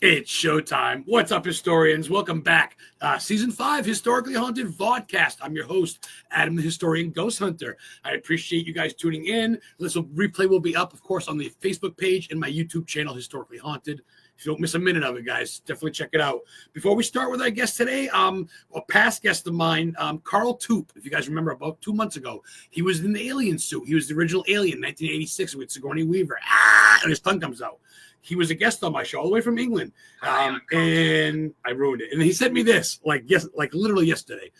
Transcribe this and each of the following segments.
It's showtime. What's up, historians? Welcome back. Season 5, Historically Haunted VODCAST. I'm your host, Adam the Historian Ghost Hunter. I appreciate you guys tuning in. This replay will be up, of course, on the Facebook page and my YouTube channel, Historically Haunted. If you don't miss a minute of it, guys, definitely check it out. Before we start with our guest today, a past guest of mine, Carl Toop, if you guys remember, about 2 months ago, he was in the alien suit. He was the original alien in 1986 with Sigourney Weaver. And his tongue comes out. He was a guest on my show all the way from England, and I ruined it. And he sent me this, like literally yesterday.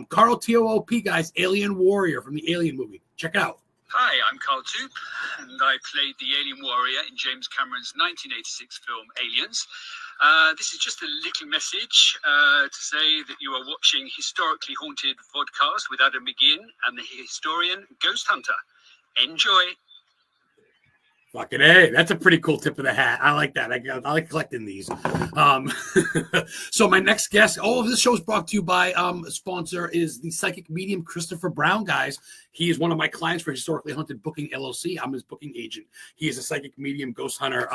Carl Toop, guys, Alien Warrior from the Alien movie. Check it out. Hi, I'm Carl Toop, and I played the Alien Warrior in James Cameron's 1986 film Aliens. This is just a little message to say that you are watching Historically Haunted Vodcast with Adam McGinn and the historian Ghost Hunter. Enjoy. Fucking A. That's a pretty cool tip of the hat. I like that. I like collecting these. So my next guest, all of this show is brought to you by a sponsor is the psychic medium Christopher Brown, guys. He is one of my clients for Historically Haunted Booking LLC. I'm his booking agent. He is a psychic medium, ghost hunter,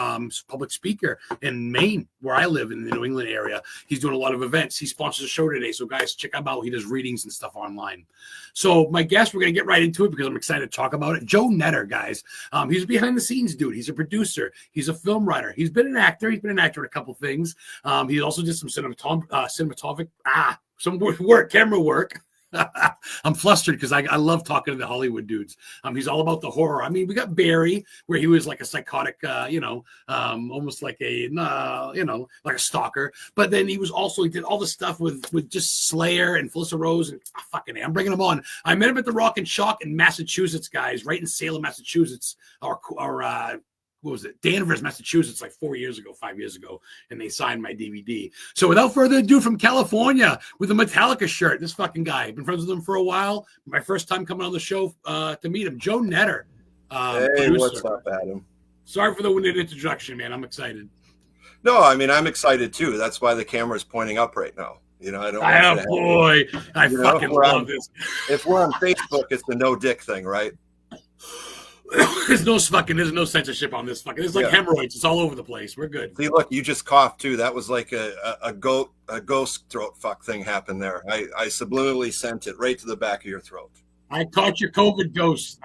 public speaker in Maine, where I live in the New England area. He's doing a lot of events. He sponsors a show today. So guys, check him out. He does readings and stuff online. So my guest, we're going to get right into it because I'm excited to talk about it. Joe Knetter, guys. He's behind the scenes dude. He's a producer. He's a film writer. He's been an actor. He's been an actor in a couple things. He also did some camera work. I'm flustered because I love talking to the Hollywood dudes. He's all about the horror. I mean, we got Barry, where he was like a psychotic, almost like a, like a stalker. But then he did all the stuff with just Slayer and Felissa Rose and I'm bringing them on. I met him at the Rock and Shock in Massachusetts, guys, right in Salem, Massachusetts. What was it? Danvers, Massachusetts, like 5 years ago, and they signed my DVD. So without further ado, from California with a Metallica shirt, this fucking guy. I've been friends with him for a while. My first time coming on the show to meet him, Joe Knetter. Hey, producer. What's up, Adam? Sorry for the winded introduction, man. I'm excited. No, I mean, I'm excited too. That's why the camera's pointing up right now. You know, I don't. I fucking love this. If we're on Facebook, it's the no dick thing, right? There's no censorship on this fucking. It's like hemorrhoids. It's all over the place. We're good. See, look, you just coughed too. That was like a ghost throat fuck thing happened there. I subliminally sent it right to the back of your throat. I caught your COVID ghost.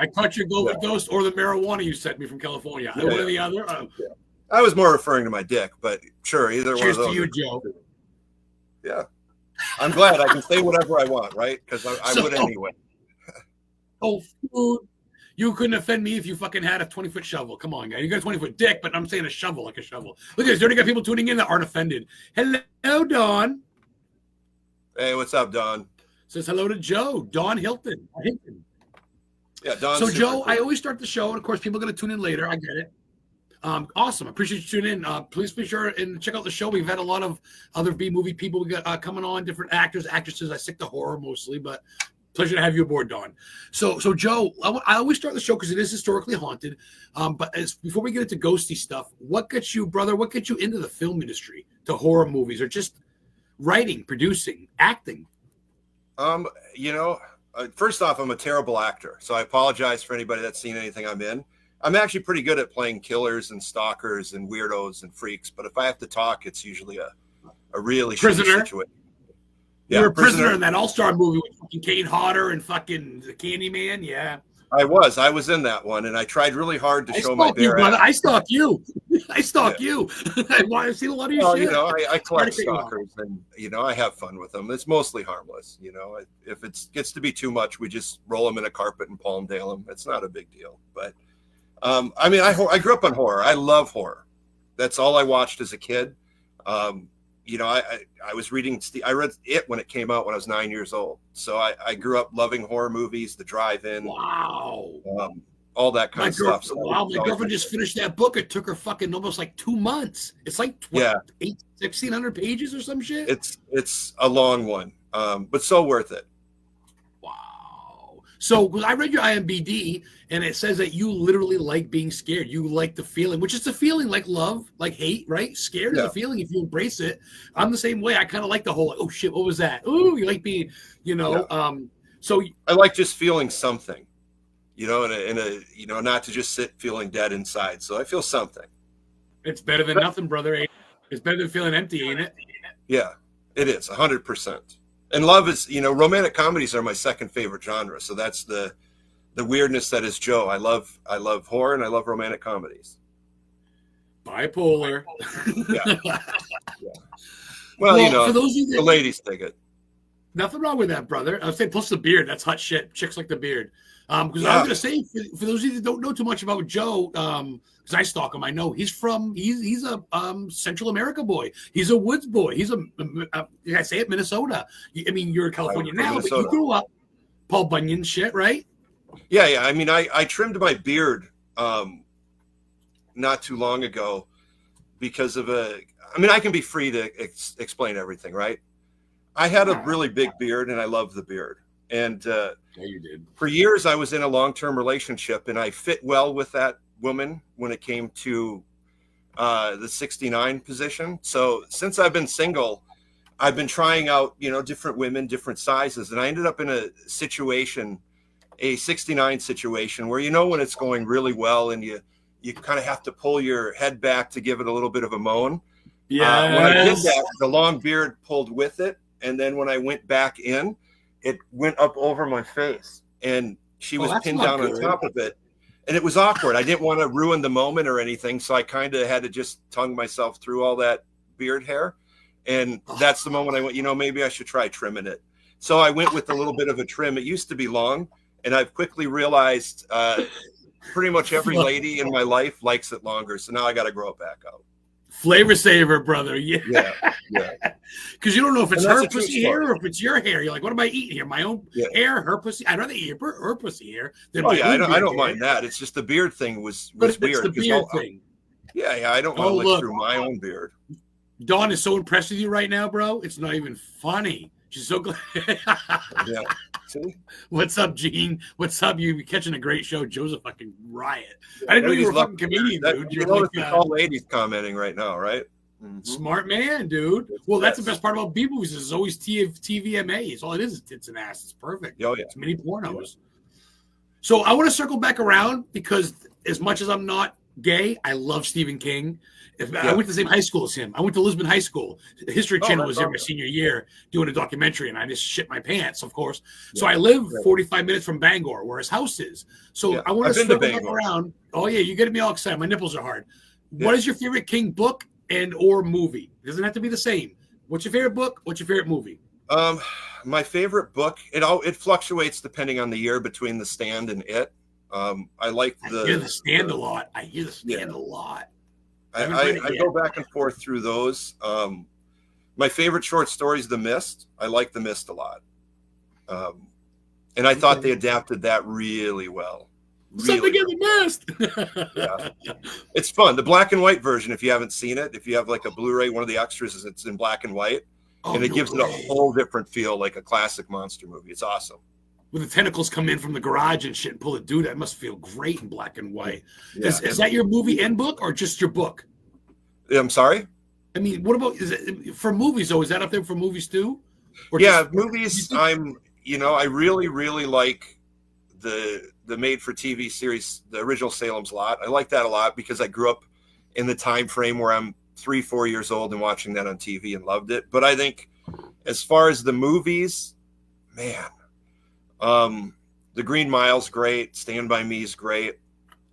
Ghost or the marijuana you sent me from California. One or the other. I was more referring to my dick, but sure, either Cheers one of those. Cheers to you, Joe. Yeah. I'm glad I can say whatever I want, right? Because I would anyway. Oh, food. You couldn't offend me if you fucking had a 20-foot shovel. Come on, guy. You got a 20-foot dick, but I'm saying a shovel, like a shovel. Look at this. You already got people tuning in that aren't offended. Hello, Dawn. Hey, what's up, Dawn? Says hello to Joe. Dawn Hilton. Yeah, Dawn. So, Joe, I always start the show, and of course, people are going to tune in later. I get it. Awesome. I appreciate you tuning in. Please be sure and check out the show. We've had a lot of other B-movie people we got coming on, different actors, actresses. I stick to horror mostly, but pleasure to have you aboard, Dawn. So Joe, I always start the show because it is historically haunted. But before we get into ghosty stuff, what gets you, brother? What gets you into the film industry, to horror movies, or just writing, producing, acting? First off, I'm a terrible actor, so I apologize for anybody that's seen anything I'm in. I'm actually pretty good at playing killers and stalkers and weirdos and freaks, but if I have to talk, it's usually a really prisoner situation. Yeah, you're a prisoner in that all-star movie with fucking Kane Hodder and fucking the Candyman. Yeah, I was in that one, and I tried really hard to show my bare ass. I stalk you. You. I've seen a lot of your shit. I collect stalkers, and I have fun with them. It's mostly harmless. If it gets to be too much, we just roll them in a carpet and Palmdale them. It's not a big deal. But I grew up on horror. I love horror. That's all I watched as a kid. I was reading. I read it when it came out when I was 9 years old. So I grew up loving horror movies. The Drive-In. Wow. all that kind of stuff. So wow, my girlfriend just finished that book. It took her fucking almost like 2 months. It's like 1,600 pages or some shit. It's a long one, but so worth it. Wow. So I read your IMBD, and it says that you literally like being scared. You like the feeling, which is a feeling like love, like hate, right? Scared is a feeling if you embrace it. I'm the same way. I kind of like the whole, oh shit, what was that? Ooh, you like being, so I like just feeling something, in a not to just sit feeling dead inside. So I feel something. It's better than nothing, brother. It's better than feeling empty, ain't it? Yeah, it is 100%. And love is, romantic comedies are my second favorite genre. So that's the weirdness that is Joe. I love horror and I love romantic comedies. Bipolar. Yeah. Well, for those of you the ladies dig it. Nothing wrong with that, brother. I was saying, plus the beard. That's hot shit. Chicks like the beard. Because I was going to say, for those of you that don't know too much about Joe, because I stalk him, I know he's a Central America boy. He's a woods boy. He's I say it, Minnesota. I mean, you're in California now, but you grew up Paul Bunyan shit, right? Yeah. I mean, I trimmed my beard not too long ago because of I can be free to explain everything, right? I had a really big beard and I love the beard. And yeah, you did. For years, I was in a long-term relationship and I fit well with that woman when it came to the 69 position. So since I've been single, I've been trying out, different women, different sizes. And I ended up in a 69 situation where, when it's going really well and you kind of have to pull your head back to give it a little bit of a moan. Yeah. When I did that, the long beard pulled with it. And then when I went back in, it went up over my face and she was pinned down on top of it. And it was awkward. I didn't want to ruin the moment or anything. So I kind of had to just tongue myself through all that beard hair. And that's the moment I went, maybe I should try trimming it. So I went with a little bit of a trim. It used to be long. And I've quickly realized pretty much every lady in my life likes it longer. So now I got to grow it back out. Flavor saver, brother. Yeah. Because you don't know if it's her pussy hair or if it's your hair. You're like, what am I eating here? My own hair, her pussy. I'd rather eat her pussy hair than my own I don't mind that. It's just the beard thing was weird. It's the beard thing. Yeah. I don't want to lick through my own beard. Dawn is so impressed with you right now, bro. It's not even funny. She's so glad. Yeah. See? What's up, Gene? What's up? You catching a great show. Joe's a fucking riot. I didn't know you were a fucking comedian, dude. You notice it's all ladies commenting right now, right? Mm-hmm. Smart man, dude. Well, that's the best part about B movies. Is always TVMAs. All it is tits and ass. It's perfect. Oh, yeah. It's mini pornos. Yeah. So I want to circle back around because as much as I'm not gay, I love Stephen King. I went to the same high school as him. I went to Lisbon High School. The History Channel was there my senior year doing a documentary, and I just shit my pants, of course. Yeah. So I live 45 minutes from Bangor, where his house is. So I want to circle back around. Oh, yeah, you're getting me all excited. My nipples are hard. Yeah. What is your favorite King book and or movie? It doesn't have to be the same. What's your favorite book? What's your favorite movie? My favorite book, it fluctuates depending on the year between The Stand and It. I like I hear The Stand a lot. I hear The Stand a lot. I go back and forth through those. My favorite short story is The Mist. I like The Mist a lot. And I thought they adapted that really well. Something in The Mist. Yeah. It's fun. The black and white version, if you haven't seen it, if you have like a Blu-ray, one of the extras is it's in black and white. And it gives it a whole different feel, like a classic monster movie. It's awesome. When the tentacles come in from the garage and shit and pull a dude, that must feel great in black and white. Yeah. Is that your movie and book or just your book? I'm sorry? I mean, what about, is it for movies though? Is that up there for movies too? Or movies, I really, really like the made for TV series, the original Salem's Lot. I like that a lot because I grew up in the time frame where I'm 3-4 years old and watching that on TV and loved it. But I think as far as the movies, man, The Green Mile's great. Stand By Me is great.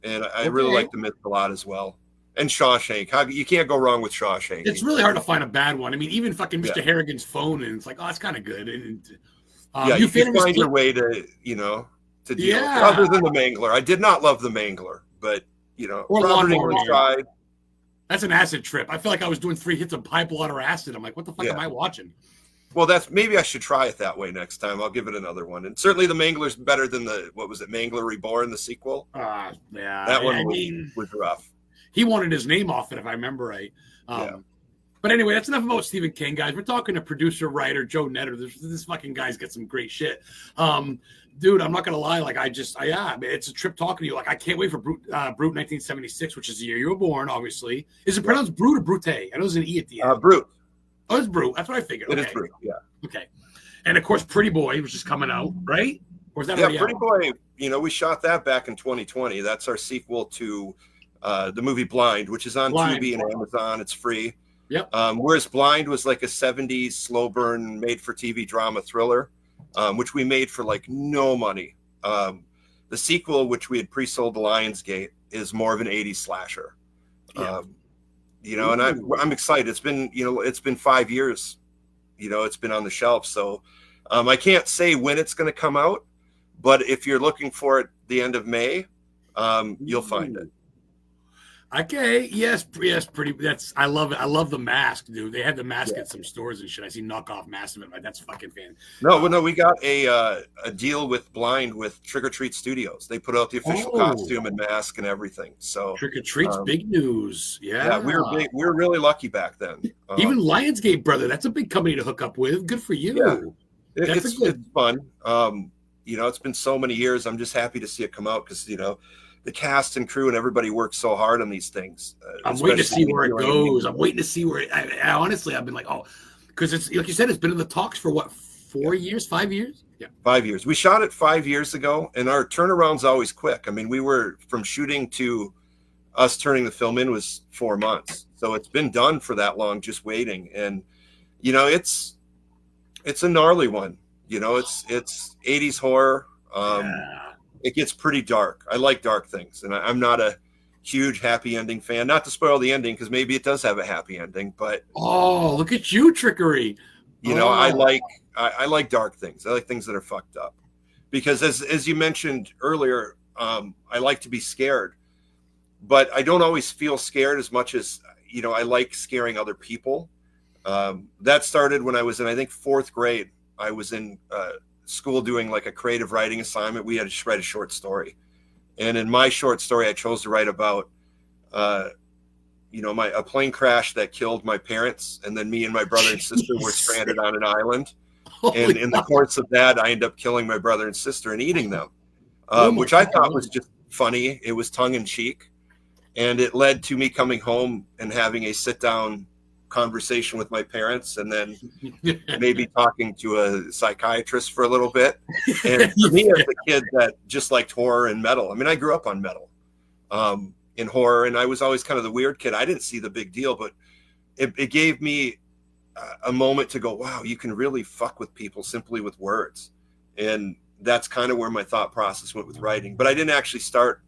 And I really like The Mist a lot as well. And Shawshank. You can't go wrong with Shawshank. It's really hard to find a bad one. I mean, even fucking Mr. Harrigan's Phone, and it's like, oh, it's kind of good. And you can find your way to, to deal with it. Other than The Mangler. I did not love The Mangler, but, or Robert England tried. That's an acid trip. I feel like I was doing 3 hits of high blood or acid. I'm like, what the fuck am I watching? Well, that's maybe I should try it that way next time. I'll give it another one. And certainly the Mangler's better than what was it, Mangler Reborn, the sequel? Yeah. That one mean, was rough. He wanted his name off it, if I remember right. Yeah. But anyway, that's enough about Stephen King, guys. We're talking to producer, writer, Joe Netter. This fucking guy's got some great shit. Dude, I'm not going to lie. Like, it's a trip talking to you. Like, I can't wait for Brute 1976, which is the year you were born, obviously. Is it pronounced Brute or Brute? I know there's an E at the end. Brute. Oh, it's Brute. That's what I figured. It is Brute, yeah. Okay. And, of course, Pretty Boy, which is coming out, right? Or is that already Pretty out? Boy, we shot that back in 2020. That's our sequel to the movie Blind, which is on Tubi and Amazon. It's free. Yep. Whereas Blind was like a 70s slow burn made-for-TV drama thriller, which we made for like no money. The sequel, which we had pre-sold to Lionsgate, is more of an 80s slasher. Yeah. And I'm excited. It's been 5 years. It's been on the shelf. So I can't say when it's going to come out, but if you're looking for it the end of May, you'll find it. Okay. Yes. Pretty. I love it. I love the mask, dude. They had the mask at some stores and shit. I see knockoff masks of it. That's fucking fan. No, we got a deal with Blind with Trick or Treat Studios. They put out the official costume and mask and everything. So Trick or Treat's big news. Yeah, we were really lucky back then. Even Lionsgate, brother. That's a big company to hook up with. Good for you. Yeah, it's fun. It's been so many years. I'm just happy to see it come out because the cast and crew and everybody works so hard on these things. I'm waiting to see where it goes. I'm waiting to see where I honestly, I've been like, because it's like you said, it's been in the talks for what, 4 years, 5 years? Yeah. 5 years. We shot it 5 years ago, and our turnaround's always quick. I mean, we were from shooting to us turning the film in was 4 months. So it's been done for that long, just waiting. And, it's a gnarly one. It's 80s horror. It gets pretty dark. I like dark things, and I'm not a huge happy ending fan. Not to spoil the ending, because maybe it does have a happy ending. But look at you, trickery. I like dark things. I like things that are fucked up, because as you mentioned earlier, I like to be scared, but I don't always feel scared as much as I like scaring other people. That started when I was in, I think, 4th grade. I was in school doing like a creative writing assignment. We had to write a short story, and in my short story I chose to write about a plane crash that killed my parents, and then me and my brother and sister were stranded on an island. And in the course of that, I ended up killing my brother and sister and eating them, which I thought was just funny. It was tongue in cheek, and it led to me coming home and having a sit down conversation with my parents, and then maybe talking to a psychiatrist for a little bit. And for me, as a kid that just liked horror and metal, I mean, I grew up on metal in horror, and I was always kind of the weird kid. I didn't see the big deal, but it gave me a moment to go, wow, you can really fuck with people simply with words. And that's kind of where my thought process went with writing. But I didn't actually start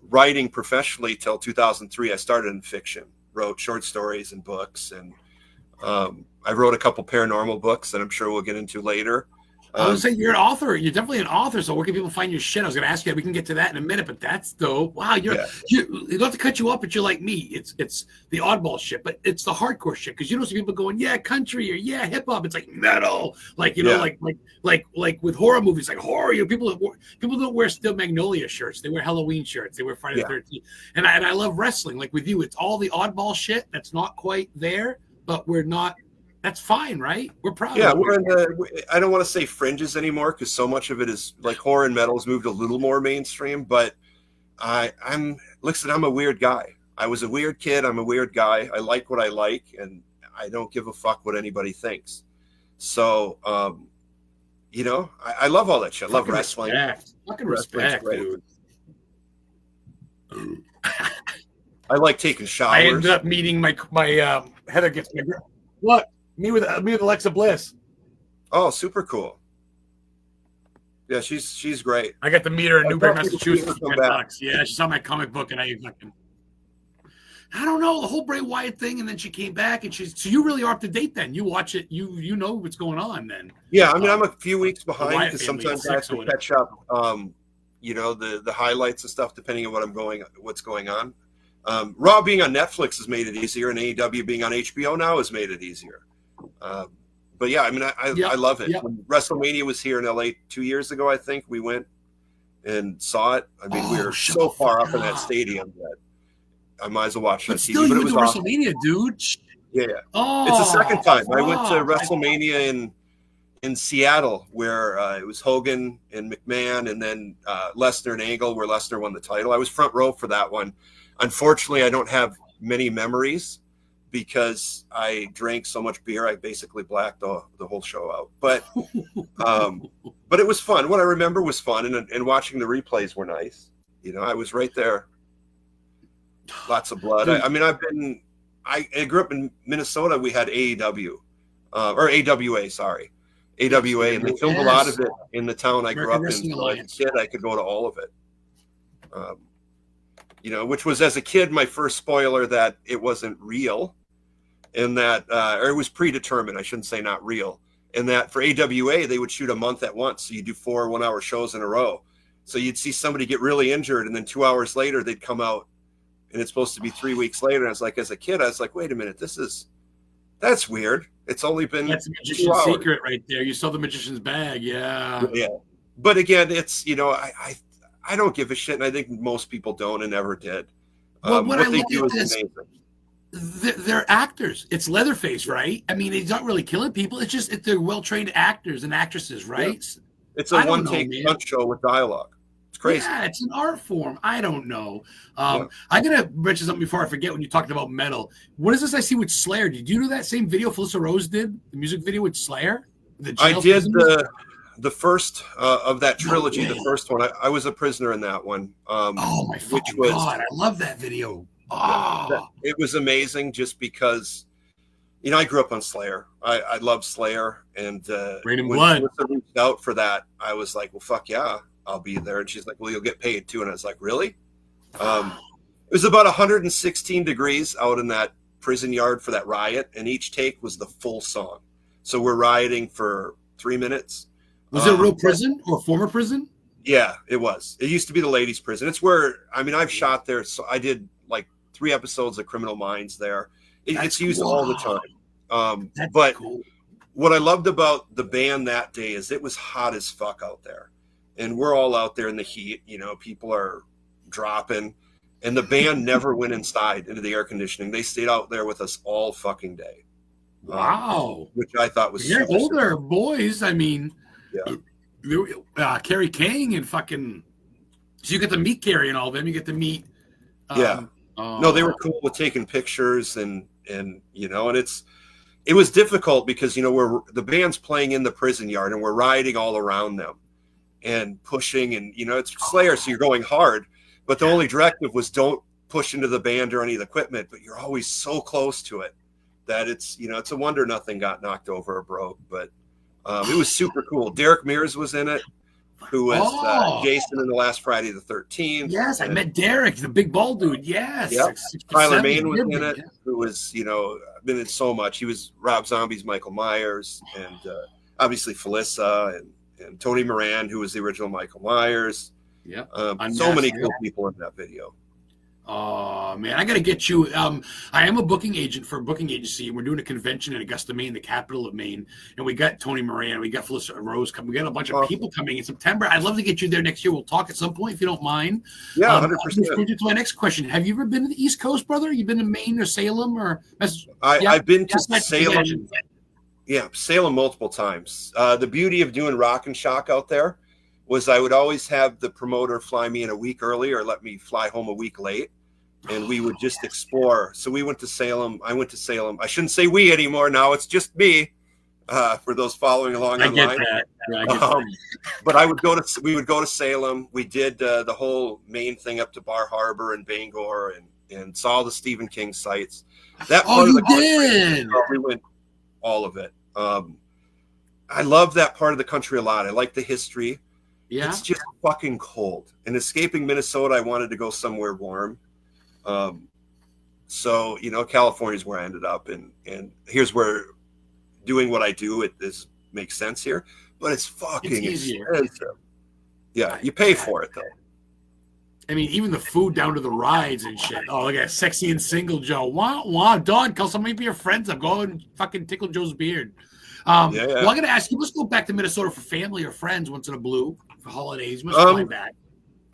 writing professionally till 2003. I started in fiction. Wrote short stories and books, and I wrote a couple paranormal books that I'm sure we'll get into later. I was saying you're an author. You're definitely an author. So where can people find your shit? I was going to ask you. We can get to that in a minute, but that's dope. Wow, you not to cut you up, but you're like me. It's the oddball shit, but it's the hardcore shit, because you don't see people going, yeah, country, or yeah, hip hop. It's like metal, like like with horror movies, like horror. People don't wear Steel Magnolia shirts. They wear Halloween shirts. They wear Friday the 13th. And I love wrestling. Like with you, it's all the oddball shit that's not quite there, but we're not. That's fine, right? We're proud. Yeah, we're in the. I don't want to say fringes anymore, because so much of it is like horror and metal has moved a little more mainstream. But I'm a weird guy. I was a weird kid. I'm a weird guy. I like what I like, and I don't give a fuck what anybody thinks. So, I love all that shit. I love wrestling. Fucking respect, dude. I like taking showers. I ended up meeting my Heather gets my girl. What? Me with Alexa Bliss. Oh, super cool. Yeah, she's great. I got to meet her in Newbury, Massachusetts. Yeah, she saw my comic book, and I don't know, the whole Bray Wyatt thing, and then she came back, and so you really are up to date then. You watch it, you know what's going on then. Yeah, I mean, I'm a few weeks behind, because sometimes I have to catch up. The highlights and stuff, depending on what's going on. Raw being on Netflix has made it easier, and AEW being on HBO now has made it easier. but yeah, I mean, I love it. When WrestleMania was here in LA 2 years ago, I think we went and saw it. I mean, we were so far up in that stadium that I might as well watch it on still, TV. But it was awesome. WrestleMania, dude. Yeah. Oh, it's the second time. I went to WrestleMania in Seattle, where it was Hogan and McMahon, and then Lesnar and Angle, where Lesnar won the title. I was front row for that one. Unfortunately, I don't have many memories because I drank so much beer, I basically blacked the whole show out. But it was fun. What I remember was fun, and watching the replays were nice. You know, I was right there. Lots of blood. I mean, I grew up in Minnesota. We had AEW, or AWA, sorry. AWA, and they filmed a lot of it in the town I grew up in. So as a kid, I could go to all of it. You know, which was, as a kid, my first spoiler that it wasn't real, and that, or it was predetermined, I shouldn't say not real, and that for AWA, they would shoot a month at once. So you do 4 one-hour shows in a row. So you'd see somebody get really injured, and then 2 hours later, they'd come out, and it's supposed to be 3 weeks later. And I was like, as a kid, I was like, wait a minute, that's weird. It's only been that's a magician's secret right there. You saw the magician's bag, yeah. But again, it's, you know, I don't give a shit, and I think most people don't and never did. What they do is amazing. They're actors. It's Leatherface, right? I mean, he's not really killing people. It's just they're well-trained actors and actresses, right? Yeah. It's a one-take stunt show with dialogue. It's crazy. Yeah, it's an art form. I don't know. I'm gonna mention something before I forget. When you talked about metal, what is this I see with Slayer? Did you do that same video Felissa Rose did? The music video with Slayer? I did the first of that trilogy. The first one. I was a prisoner in that one. Oh my fucking god! I love that video. Oh, it was amazing just because, you know, I grew up on Slayer. I love Slayer, and when Felissa reached out for that, I was like, well, fuck yeah, I'll be there. And she's like, well, you'll get paid too. And I was like, really? It was about 116 degrees out in that prison yard for that riot, and each take was the full song. So we're rioting for 3 minutes. Was it a real prison or former prison? Yeah, it was. It used to be the ladies' prison. It's where, I mean, I've shot there. So I did like 3 episodes of Criminal Minds there. It's used all the time. But cool. What I loved about the band that day is it was hot as fuck out there. And we're all out there in the heat. You know, people are dropping. And the band never went inside into the air conditioning. They stayed out there with us all fucking day. Wow. Which I thought was super older boys. I mean, yeah. Kerry King and fucking. So you get to meet Kerry and all of them. You get to meet. No, they were cool with taking pictures and you know, and it was difficult because, you know, the band's playing in the prison yard and we're riding all around them and pushing, and, you know, it's Slayer, so you're going hard, but the only directive was don't push into the band or any of the equipment, but you're always so close to it that it's, you know, it's a wonder nothing got knocked over or broke. But it was super cool. Derek Mears was in it, who was Jason in the last Friday the 13th. Yes, I met Derek, the big bald dude. Yes. Yep. Tyler Mane was in it, who was, you know, been in so much. He was Rob Zombie's Michael Myers, and obviously Felissa and Tony Moran, who was the original Michael Myers. Yeah. So many cool people in that video. Oh man, I got to get you. I am a booking agent for a booking agency, and we're doing a convention in Augusta, Maine, the capital of Maine. And we got Tony Moran, we got Felissa Rose coming. We got a bunch of people coming in September. I'd love to get you there next year. We'll talk at some point if you don't mind. Yeah, 100%. To my next question: have you ever been to the East Coast, brother? You been to Maine or Salem or? I've been to Salem. Yeah, Salem multiple times. The beauty of doing Rock and Shock out there was I would always have the promoter fly me in a week early or let me fly home a week late. And we would just explore. So we went to Salem. I went to Salem. I shouldn't say we anymore. Now it's just me. For those following along online. I get that. But we would go to Salem. We did the whole Maine thing up to Bar Harbor and Bangor and saw the Stephen King sites. That part of the did. We went all of it. I love that part of the country a lot. I like the history. Yeah. It's just fucking cold. And escaping Minnesota, I wanted to go somewhere warm. So, you know, California is where I ended up, and here's where doing what I do, makes sense here, but it's fucking expensive. Yeah. You pay for it though. I mean, even the food down to the rides and shit. Oh, look at Sexy and Single Joe. Wow, dog, call somebody be your friends up. Go and fucking tickle Joe's beard. Yeah, yeah. Well, I'm going to ask you, let's go back to Minnesota for family or friends once in a blue for holidays. You must fly back.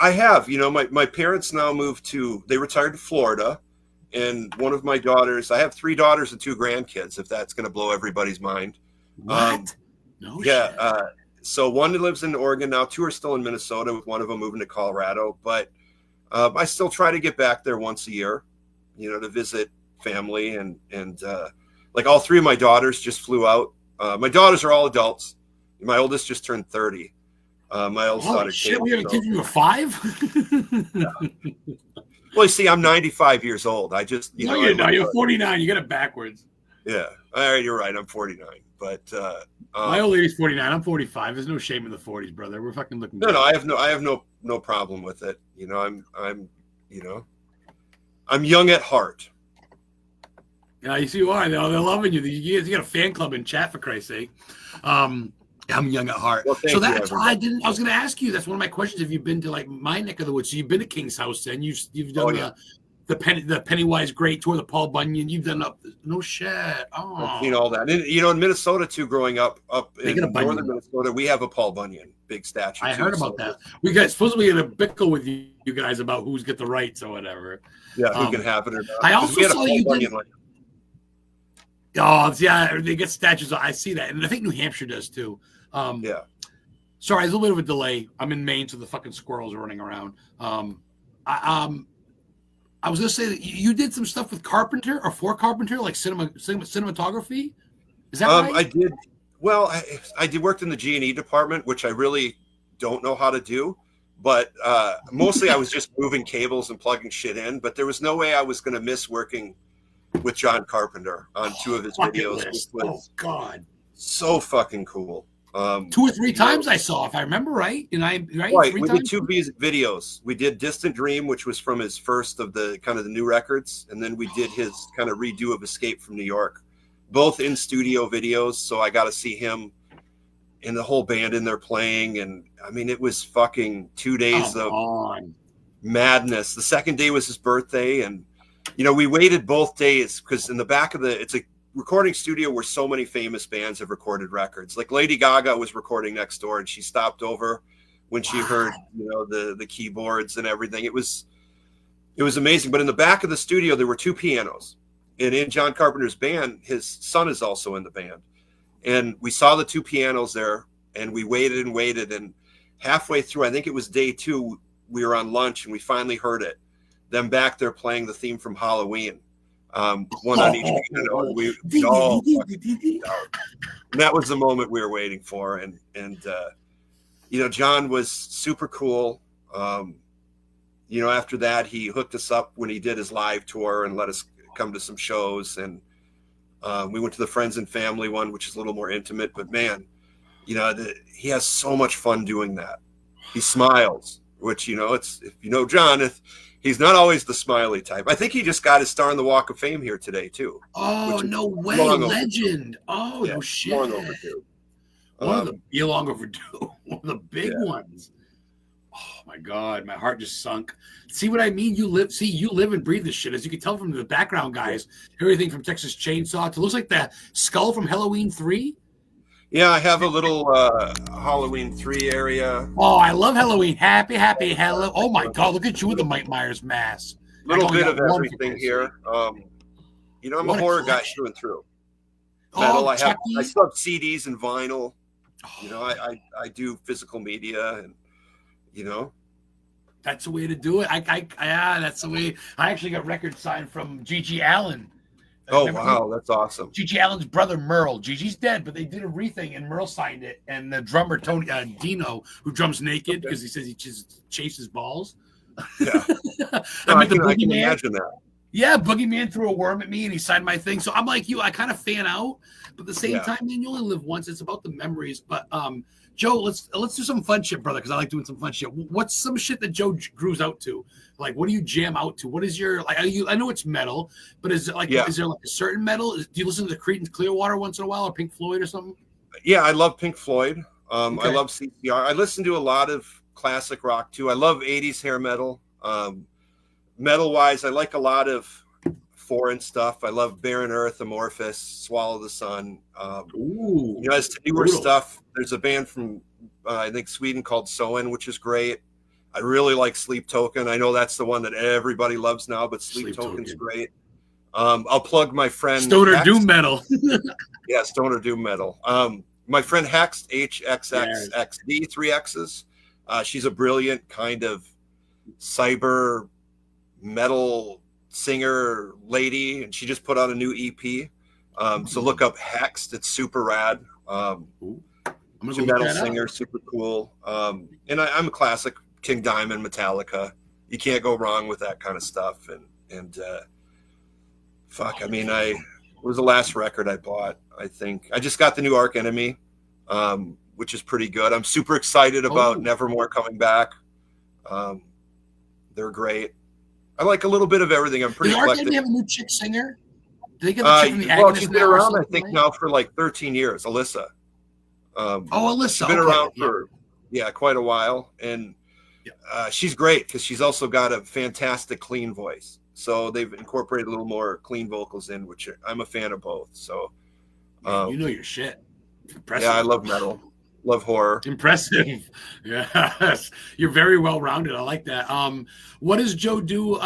I have. You know, my parents now they retired to Florida. And one of my daughters, I have 3 daughters and 2 grandkids, if that's going to blow everybody's mind. What? No yeah. shit. So one lives in Oregon now. 2 are still in Minnesota, with one of them moving to Colorado. But I still try to get back there once a year, you know, to visit family. And like all 3 of my daughters just flew out. My daughters are all adults. My oldest just turned 30. My oldest daughter. Shit, we haven't given you a 5? Yeah. Well, you see, I'm 95 years old. I just, you're 49. You got it backwards. Yeah. All right, you're right. I'm 49. But my old lady's 49. I'm 45. There's no shame in the 40s, brother. We're fucking looking. No, I have no problem with it. You know, I'm young at heart. Yeah, you see you are. They're loving you. You got a fan club in chat, for Christ's sake. I'm young at heart. Well, so that's why I was going to ask you. That's one of my questions. Have you been to like my neck of the woods? So you've been to King's House, and you've done the Pennywise Great Tour, the Paul Bunyan. You've done no shit. Oh, I've seen all that. And, you know, in Minnesota too, growing up in northern Minnesota, we have a Paul Bunyan big statue. I heard about that. We got supposedly in a bickle with you guys about who's got the rights or whatever. Yeah, who can have it or not. I also saw you did. Oh, yeah, they get statues. I see that, and I think New Hampshire does too. Yeah. Sorry, there's a little bit of a delay. I'm in Maine, so the fucking squirrels are running around. I was gonna say that you did some stuff with Carpenter or for Carpenter, like cinematography. Is that right? I did. Well, I worked in the G&E department, which I really don't know how to do. But mostly I was just moving cables and plugging shit in. But there was no way I was going to miss working with John Carpenter on 2 of his videos. Which was God, so fucking cool. 2 or 3 times I saw, if I remember right. And right. We did 2 videos. We did Distant Dream, which was from his first of the kind of the new records, and then we did his kind of redo of Escape from New York, both in studio videos. So I got to see him and the whole band in there playing, and I mean it was fucking 2 days of madness. The second day was his birthday, and you know we waited both days because in the back of it's a recording studio where so many famous bands have recorded records. Like Lady Gaga was recording next door, and she stopped over when she heard, you know, the keyboards and everything. It was amazing. But in the back of the studio, there were 2 pianos, and in John Carpenter's band, his son is also in the band. And we saw the 2 pianos there, and we waited and waited. And halfway through, I think it was day 2, we were on lunch, and we finally heard it. Them back there playing the theme from Halloween. One on each piano. And that was the moment we were waiting for. And you know, John was super cool. You know, after that, he hooked us up when he did his live tour and let us come to some shows. And we went to the Friends and Family one, which is a little more intimate. But man, you know, he has so much fun doing that. He smiles, which, you know, if you know John, he's not always the smiley type. I think he just got his star on the Walk of Fame here today, too. Oh, no way. Legend. Oh, yeah, no shit. Long overdue. Long overdue. One of the big ones. Oh, my God. My heart just sunk. See what I mean? You live and breathe this shit. As you can tell from the background, guys. Everything from Texas Chainsaw to looks like the skull from Halloween 3. Yeah, I have a little Halloween 3 area. Oh, I love Halloween. Happy Halloween. Oh, my God. Look at you with the Mike Myers mask. Little bit of everything here. You know, I'm a horror guy through and through. Metal. I still have CDs and vinyl. You know, I do physical media, and you know, that's the way to do it. That's the way. I actually got records signed from G.G. Allen. Oh, wow, that's awesome. G.G. Allen's brother, Merle. Gigi's dead, but they did a re-thing, and Merle signed it. And the drummer, Tony Dino, who drums naked because he says he just chases balls. Yeah. I can imagine that. Yeah, Boogeyman threw a worm at me, and he signed my thing. So I'm like you. I kind of fan out. But at the same time, man, you only live once. It's about the memories. But, Joe, let's do some fun shit, brother, because I like doing some fun shit. What's some shit that Joe grooves out to? Like, what do you jam out to? What is your like? I know it's metal, but is it like is there like a certain metal? Do you listen to Creedence Clearwater once in a while, or Pink Floyd or something? Yeah, I love Pink Floyd. I love CCR. I listen to a lot of classic rock too. I love 80s hair metal. Metal wise, I like a lot of foreign stuff. I love Barren Earth, Amorphous, Swallow the Sun. Ooh, You know, as to newer brutal. stuff, there's a band from I think Sweden called Soen, which is great. I really like Sleep Token. I know that's the one that everybody loves now, but Sleep Token's great. I'll plug my friend Stoner Hext. Doom Metal. Yeah, Stoner Doom Metal. My friend Hext, HXXXD, 3 X's. She's a brilliant kind of cyber metal singer lady, and she just put out a new EP. So look up Hext. It's super rad. She's a metal singer, super cool. And I'm a classic King Diamond, Metallica. You can't go wrong with that kind of stuff. And fuck, I mean, it was the last record I bought, I think. I just got the new Arch Enemy, which is pretty good. I'm super excited about Nevermore coming back. They're great. I like a little bit of everything. I'm pretty eclectic. Does Arch Enemy have a new chick singer? Did they get the chick from the well, she's been around, I think, now for like 13 years, Alyssa. Alyssa. She's been around for quite a while. And she's great because she's also got a fantastic clean voice. So they've incorporated a little more clean vocals in, which I'm a fan of both. So man, you know your shit. Impressive. Yeah, I love metal. Love horror. Impressive. Yes. You're very well rounded. I like that. What does Joe do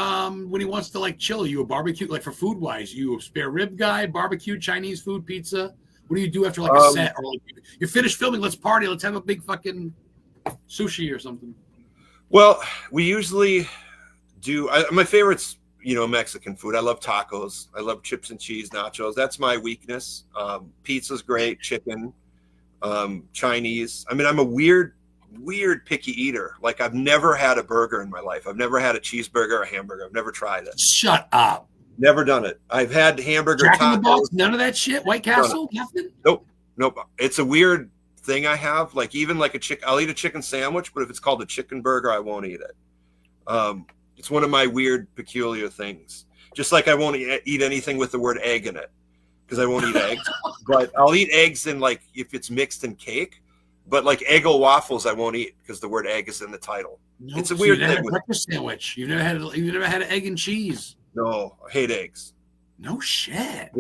when he wants to like chill? Are you a barbecue, like for food wise? You a spare rib guy, barbecue, Chinese food, pizza? What do you do after like a set? Or like you're finished filming, let's party, let's have a big fucking sushi or something. Well, we usually do my favorites, Mexican food. I love tacos. I love chips and cheese, nachos. That's my weakness. Pizza's great, chicken. Chinese. I mean, I'm a weird picky eater. Like I've never had a burger in my life. I've never had a cheeseburger or a hamburger. I've never tried it. Shut up. Never done it. I've had hamburger Jack in tacos. the Box, none of that shit. White Castle, nothing. Nope. It's a weird thing I have. Like even like I'll eat a chicken sandwich, but if it's called a chicken burger, I won't eat it. It's one of my weird, peculiar things. Just like I won't eat anything with the word egg in it. Because I won't eat eggs, but I'll eat eggs in like if it's mixed in cake. But like Eggo waffles, I won't eat because the word egg is in the title. Nope. It's a weird thing. Breakfast sandwich. You've never had an egg and cheese. No, I hate eggs. No shit.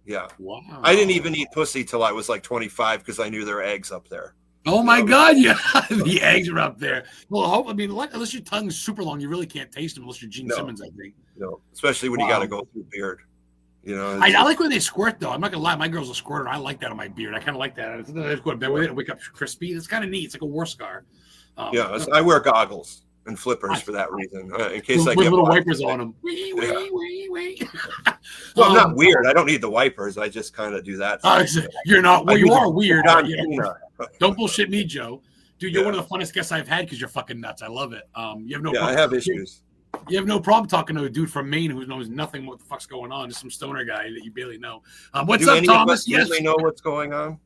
Yeah. Wow. I didn't even eat pussy till I was like 25 because I knew there were eggs up there. Oh my God! Yeah, the eggs are up there. Well, I mean, unless your tongue's super long, you really can't taste them unless you're Gene Simmons. I think. No, especially when you got to go through beard. I like when they squirt though. I'm not gonna lie, my girl's a squirter. I like that on my beard. I kind of like that. I just go to bed with it and wake up crispy. It's kind of neat. It's like a war scar. I wear goggles and flippers for that reason, in case I get little wipers on them. Well, I'm not weird. I don't need the wipers. I just kind of do that. You're not. Well, you are weird. Don't bullshit me, Joe. Dude, you're one of the funnest guests I've had because you're fucking nuts. I love it. You have no. I have issues. You have no problem talking to a dude from Maine who knows nothing what the fuck's going on. Just some stoner guy that you barely know. What's up, Thomas? Yes, they know what's going on.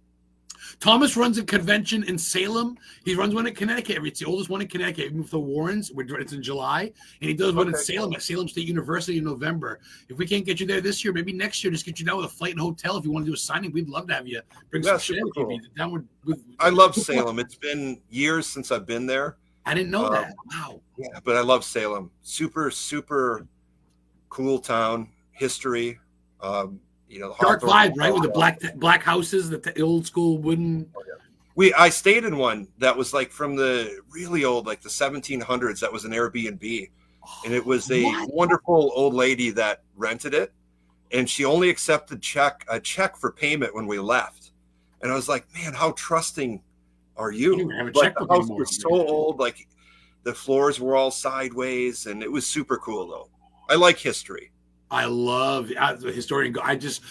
Thomas runs a convention in Salem. He runs one in Connecticut. It's the oldest one in Connecticut. He moved to Warrens. It's in July. And he does one in Salem at Salem State University in November. If we can't get you there this year, maybe next year, just get you down with a flight and hotel. If you want to do a signing, we'd love to have you bring some shit. Cool. I love Salem. It's been years since I've been there. I didn't know that. Wow. Yeah, but I love Salem. Super, super cool town. History. Dark vibe, right? With the black houses, the old school wooden. I stayed in one that was like from the really old, like the 1700s. That was an Airbnb, and it was a wonderful old lady that rented it, and she only accepted a check for payment when we left. And I was like, man, how trusting are you? But the house was so old, like the floors were all sideways, and it was super cool though. I like history. I love the historian. I just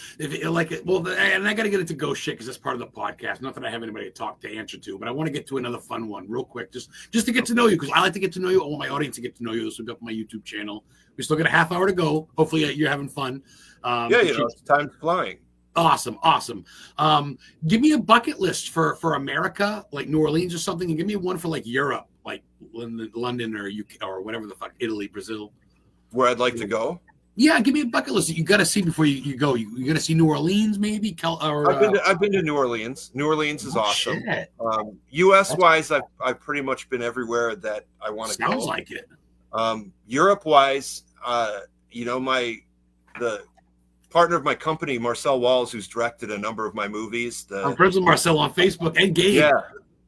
like it. Well, and I got to get into ghost shit because that's part of the podcast. Not that I have anybody to talk to answer to, but I want to get to another fun one real quick, just to get to know you because I like to get to know you. I want my audience to get to know you. This will be up on my YouTube channel. We still got a half hour to go. Hopefully, you're having fun. Time's flying. Awesome. Give me a bucket list for America, like New Orleans or something, and give me one for like Europe, like London or UK or whatever the fuck, Italy, Brazil. Where I'd like to go. Yeah, give me a bucket list that you got to see before you go. You got to see New Orleans, maybe. I've been to New Orleans. New Orleans is awesome. U.S. wise, I've pretty much been everywhere that I want to go. Sounds like it. Europe wise, the partner of my company, Marcel Walls, who's directed a number of my movies. I'm friends with Marcel on Facebook and Gabe. Yeah,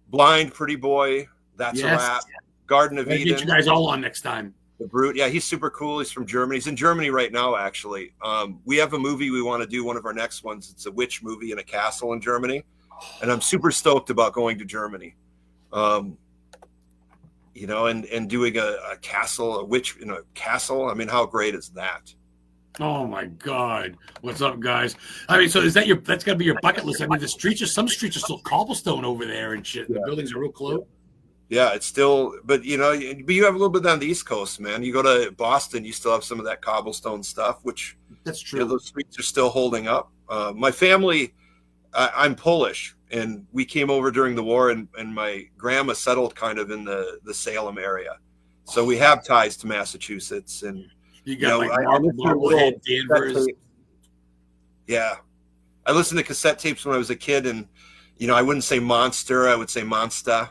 Blind, Pretty Boy, That's Yes. a Wrap, Garden of I'll Eden. get you guys all on next time. The Brute. Yeah, he's super cool. He's from Germany. He's in Germany right now, actually. We have a movie we want to do, one of our next ones. It's a witch movie in a castle in Germany. And I'm super stoked about going to Germany. You know, and doing a castle, a witch in a castle. I mean, how great is that? Oh my God. What's up, guys? I mean, so is that that's gotta be your bucket list? I mean, some streets are still cobblestone over there and shit. Yeah. The buildings are real close. Yeah, it's still, but you know, but you have a little bit on the East Coast, man. You go to Boston, you still have some of that cobblestone stuff, which That's true. you know, those streets are still holding up. My family, I'm Polish, and we came over during the war, and my grandma settled kind of in the Salem area, so we have ties to Massachusetts. And You got you know, like Marblehead, Danvers. Yeah, I listened to cassette tapes when I was a kid, and you know, I wouldn't say monster, I would say monster.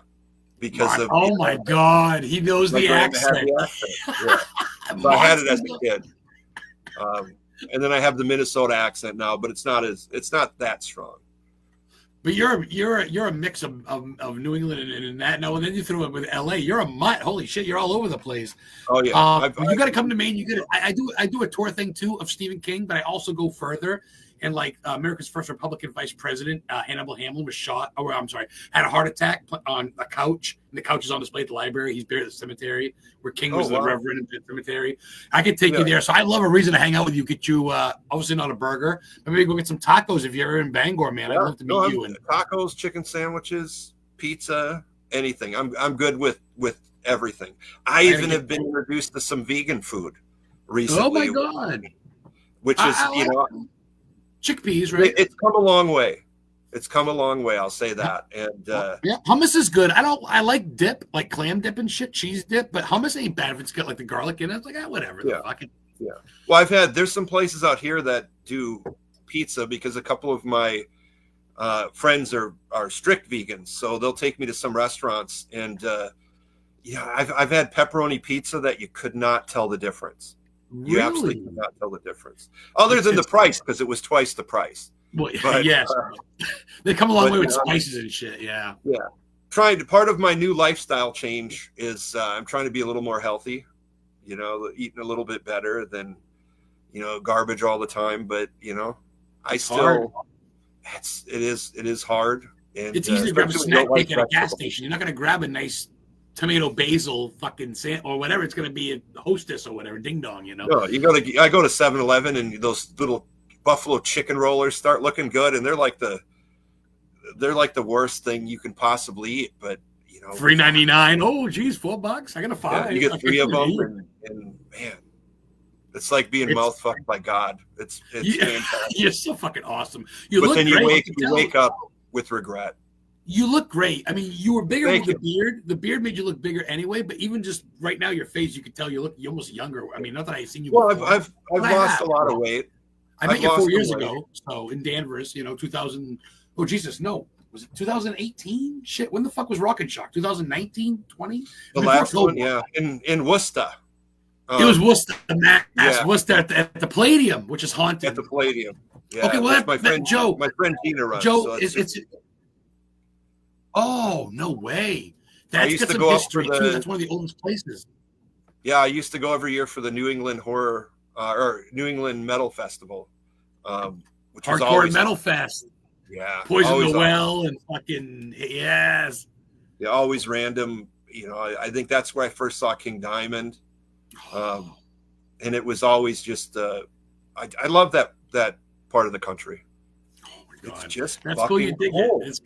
Because of oh my God, he knows the grandma accent. had the accent. Yeah. So I had it as a kid, and then I have the Minnesota accent now, but it's not that strong. But you're a mix of New England and that. No, and then you throw it with LA. You're a mutt. Holy shit, you're all over the place. Oh yeah, you got to come to Maine. You got I do a tour thing too of Stephen King, but I also go further. And like America's first Republican vice president, Hannibal Hamlin, was shot. Oh, I'm sorry, had a heart attack on a couch. And the couch is on display at the library. He's buried at the cemetery where King was the reverend in the cemetery. I could take you there. So I love a reason to hang out with you. Get you obviously not a burger, but maybe go get some tacos if you're ever in Bangor, man. I'd love to meet you. And tacos, chicken sandwiches, pizza, anything. I'm good with everything. I even have been introduced to some vegan food recently. Oh my God! Which is chickpeas, right? It's come a long way. It's come a long way. I'll say that. And yeah, hummus is good. I like dip, like clam dip and shit, cheese dip, but hummus ain't bad if it's got like the garlic in it. It's like whatever. Yeah. Yeah. Well, there's some places out here that do pizza because a couple of my friends are strict vegans, so they'll take me to some restaurants, and I've had pepperoni pizza that you could not tell the difference. You absolutely could not tell the difference, other than the price, because it was twice the price. Well, yes, they come a long way with spices and shit. Yeah, yeah. Part of my new lifestyle change is I'm trying to be a little more healthy. You know, eating a little bit better than garbage all the time. But I still it is hard. And it's easy to grab a snack cake at a gas station. You're not going to grab a nice tomato basil fucking or whatever. It's going to be a Hostess or whatever, ding dong. No, I go to 7-Eleven, and those little buffalo chicken rollers start looking good, and they're like the worst thing you can possibly eat. But $3.99. Oh, geez, $4. I got a 5. Yeah, you get 3 of them, and man, it's like being mouth fucked by God. It's fantastic. You're so fucking awesome. But then you wake up with regret. You look great. I mean, you were bigger with the beard. The beard made you look bigger anyway. But even just right now, your face, you could tell you're almost younger. I mean, not that I've seen you. Well, I've lost a lot of weight. I met you 4 years ago. So in Danvers, 2000. Oh Jesus, no. Was it 2018? Shit, when the fuck was Rock and Shock? 2019, 20? The last one, yeah, in Worcester. It was Worcester, Worcester at the Palladium, which is haunted. At the Palladium. Yeah. Okay, well, my friend Gina runs. Joe, so it's oh, no way. That's got some history too. That's one of the oldest places. Yeah, I used to go every year for the New England Horror or New England Metal Festival, which was always Metal Fest. Yeah, Poison the Well and fucking yes. Yeah, always random. I think that's where I first saw King Diamond, and it was always just. I love that part of the country. Oh my God, it's just that's cool. You dig it.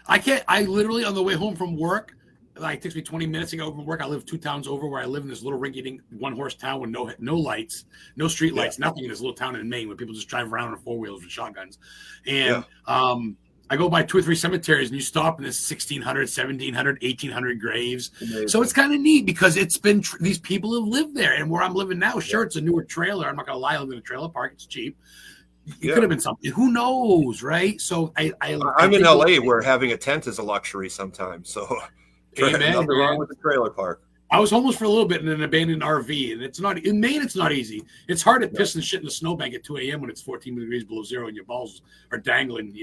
I can't. I literally on the way home from work. It takes me 20 minutes to go from work. I live 2 towns over where I live in this little rinky-dink one-horse town with no lights, no street lights, nothing in this little town in Maine where people just drive around on 4-wheelers with shotguns. And I go by 2 or 3 cemeteries, and you stop in this 1600, 1700, 1800 graves. Amazing. So it's kind of neat because it's been these people have lived there. And where I'm living now, sure, it's a newer trailer. I'm not going to lie, I live in a trailer park. It's cheap. It could have been something. Who knows, right? So I'm in LA where having a tent is a luxury sometimes. So nothing wrong with the trailer park. I was homeless for a little bit in an abandoned RV, and it's not in Maine. It's not easy. It's hard to piss and shit in the snowbank at 2 a.m. when it's 14 degrees below zero and your balls are dangling,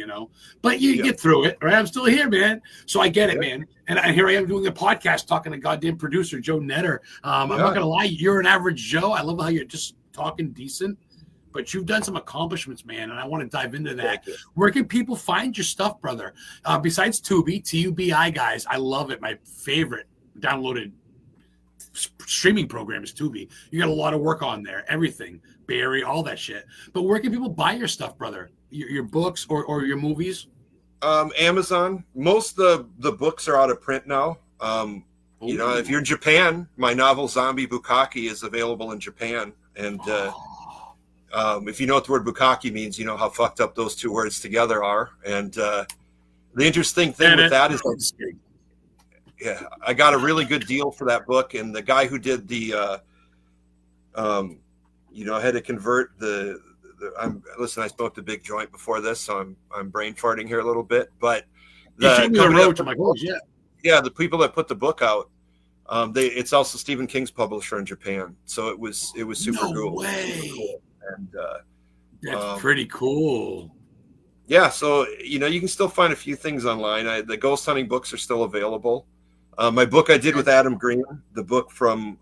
But you get through it, right? I'm still here, man. So I get it, man. And here I am doing a podcast talking to goddamn producer Joe Netter. I'm not gonna lie, you're an average Joe. I love how you're just talking decent, but you've done some accomplishments, man, and I want to dive into that. Where can people find your stuff, brother? Besides Tubi, Tubi, guys, I love it. My favorite downloaded streaming program is Tubi. You got a lot of work on there, everything, Barry, all that shit. But where can people buy your stuff, brother? Your books or your movies? Amazon. Most of the books are out of print now. If you're in Japan, my novel Zombie Bukkake is available in Japan. And if you know what the word bukkake means, you know how fucked up those two words together are. And the interesting thing with that is, I got a really good deal for that book. And the guy who did the, I had to convert listen, I smoked a big joint before this, so I'm brain farting here a little bit. But the people that put the book out, it's also Stephen King's publisher in Japan, so it was super cool. Way. And that's pretty cool. Yeah, so you can still find a few things online. The ghost hunting books are still available. My book I did with Adam Green, the book from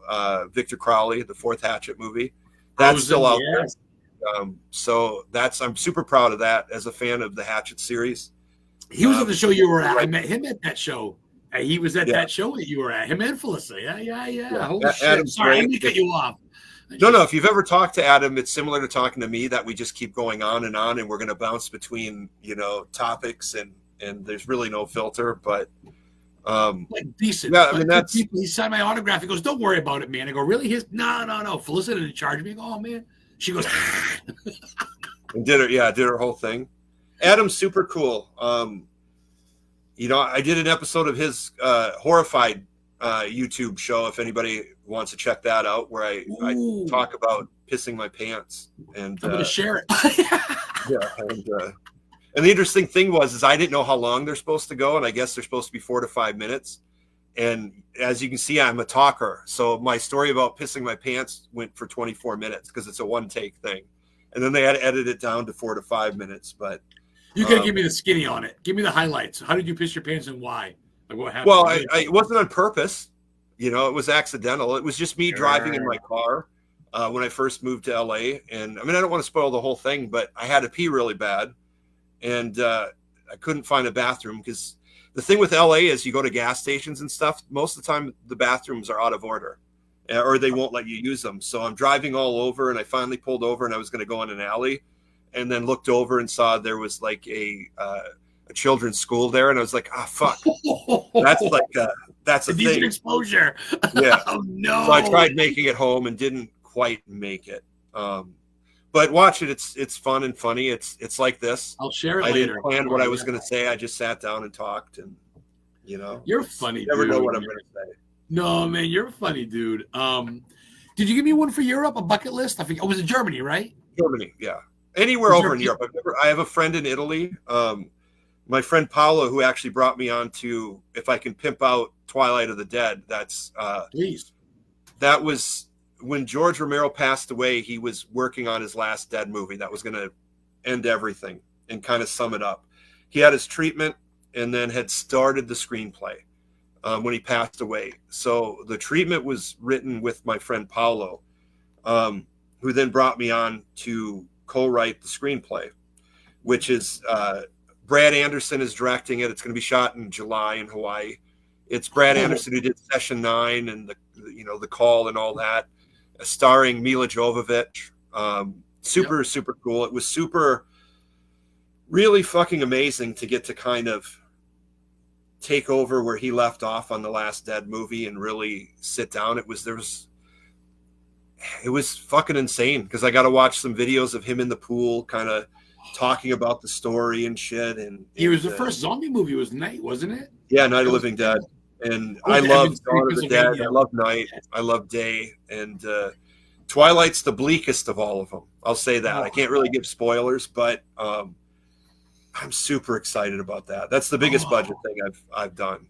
Victor Crowley, the fourth Hatchet movie, that's still out there. So I'm super proud of that as a fan of the Hatchet series. He was on the show you were at. I met him at that show. He was at that show that you were at. Him and Felicity. Yeah. Holy shit. Adam's Sorry, I great. didn't cut you off. No. If you've ever talked to Adam, it's similar to talking to me, that we just keep going on, and we're going to bounce between, topics, and there's really no filter, but decent. Yeah, I mean, that's. He signed my autograph. He goes, "Don't worry about it, man." I go, "Really?" No. Felicity didn't charge me. I go, "Oh man." She goes, and did her whole thing. Adam's super cool. I did an episode of his Horrified YouTube show, if anybody wants to check that out, where I talk about pissing my pants. And I'm going to share it. And the interesting thing is I didn't know how long they're supposed to go, and I guess they're supposed to be 4 to 5 minutes. And as you can see, I'm a talker. So my story about pissing my pants went for 24 minutes because it's a one-take thing. And then they had to edit it down to 4 to 5 minutes. But you got to give me the skinny on it. Give me the highlights. How did you piss your pants and why? Like what happened? Well, it wasn't on purpose. It was accidental. It was just me driving in my car when I first moved to LA. And I mean, I don't want to spoil the whole thing, but I had to pee really bad. And I couldn't find a bathroom because the thing with LA is you go to gas stations and stuff, most of the time the bathrooms are out of order or they won't let you use them. So I'm driving all over, and I finally pulled over, and I was going to go in an alley, and then looked over and saw there was like a children's school there. And I was like, fuck, that's a thing. Exposure. Yeah. Oh no. So I tried making it home and didn't quite make it. But watch it. It's fun and funny. It's like this. I'll share it I later. didn't plan what I was going to say. I just sat down and talked, and you're funny. You never dude. know what I'm going to say. No, man, you're a funny dude. Did you give me one for Europe, a bucket list? I think it was in Germany, right? Germany, yeah. Anywhere over in Europe. I have a friend in Italy. My friend Paolo, who actually brought me on to If I Can Pimp Out Twilight of the Dead. Please. That was when George Romero passed away. He was working on his last Dead movie that was going to end everything and kind of sum it up. He had his treatment and then had started the screenplay when he passed away. So the treatment was written with my friend Paolo, who then brought me on to co-write the screenplay, which is Brad Anderson is directing it. It's going to be shot in July in Hawaii. It's Brad Anderson who did Session 9 and the Call and all that, starring Mila Jovovich. Super cool. It was really fucking amazing to get to kind of take over where he left off on the last Dead movie and really sit down. It was fucking insane because I got to watch some videos of him in the pool, kind of talking about the story and shit. And it was the first zombie movie, was Night, wasn't it? Yeah, Night of the Living Dead. And I love Dawn of the Dead. I love Night. I love Day. And Twilight's the bleakest of all of them. I'll say that. I can't really give spoilers, but I'm super excited about that. That's the biggest budget thing I've done.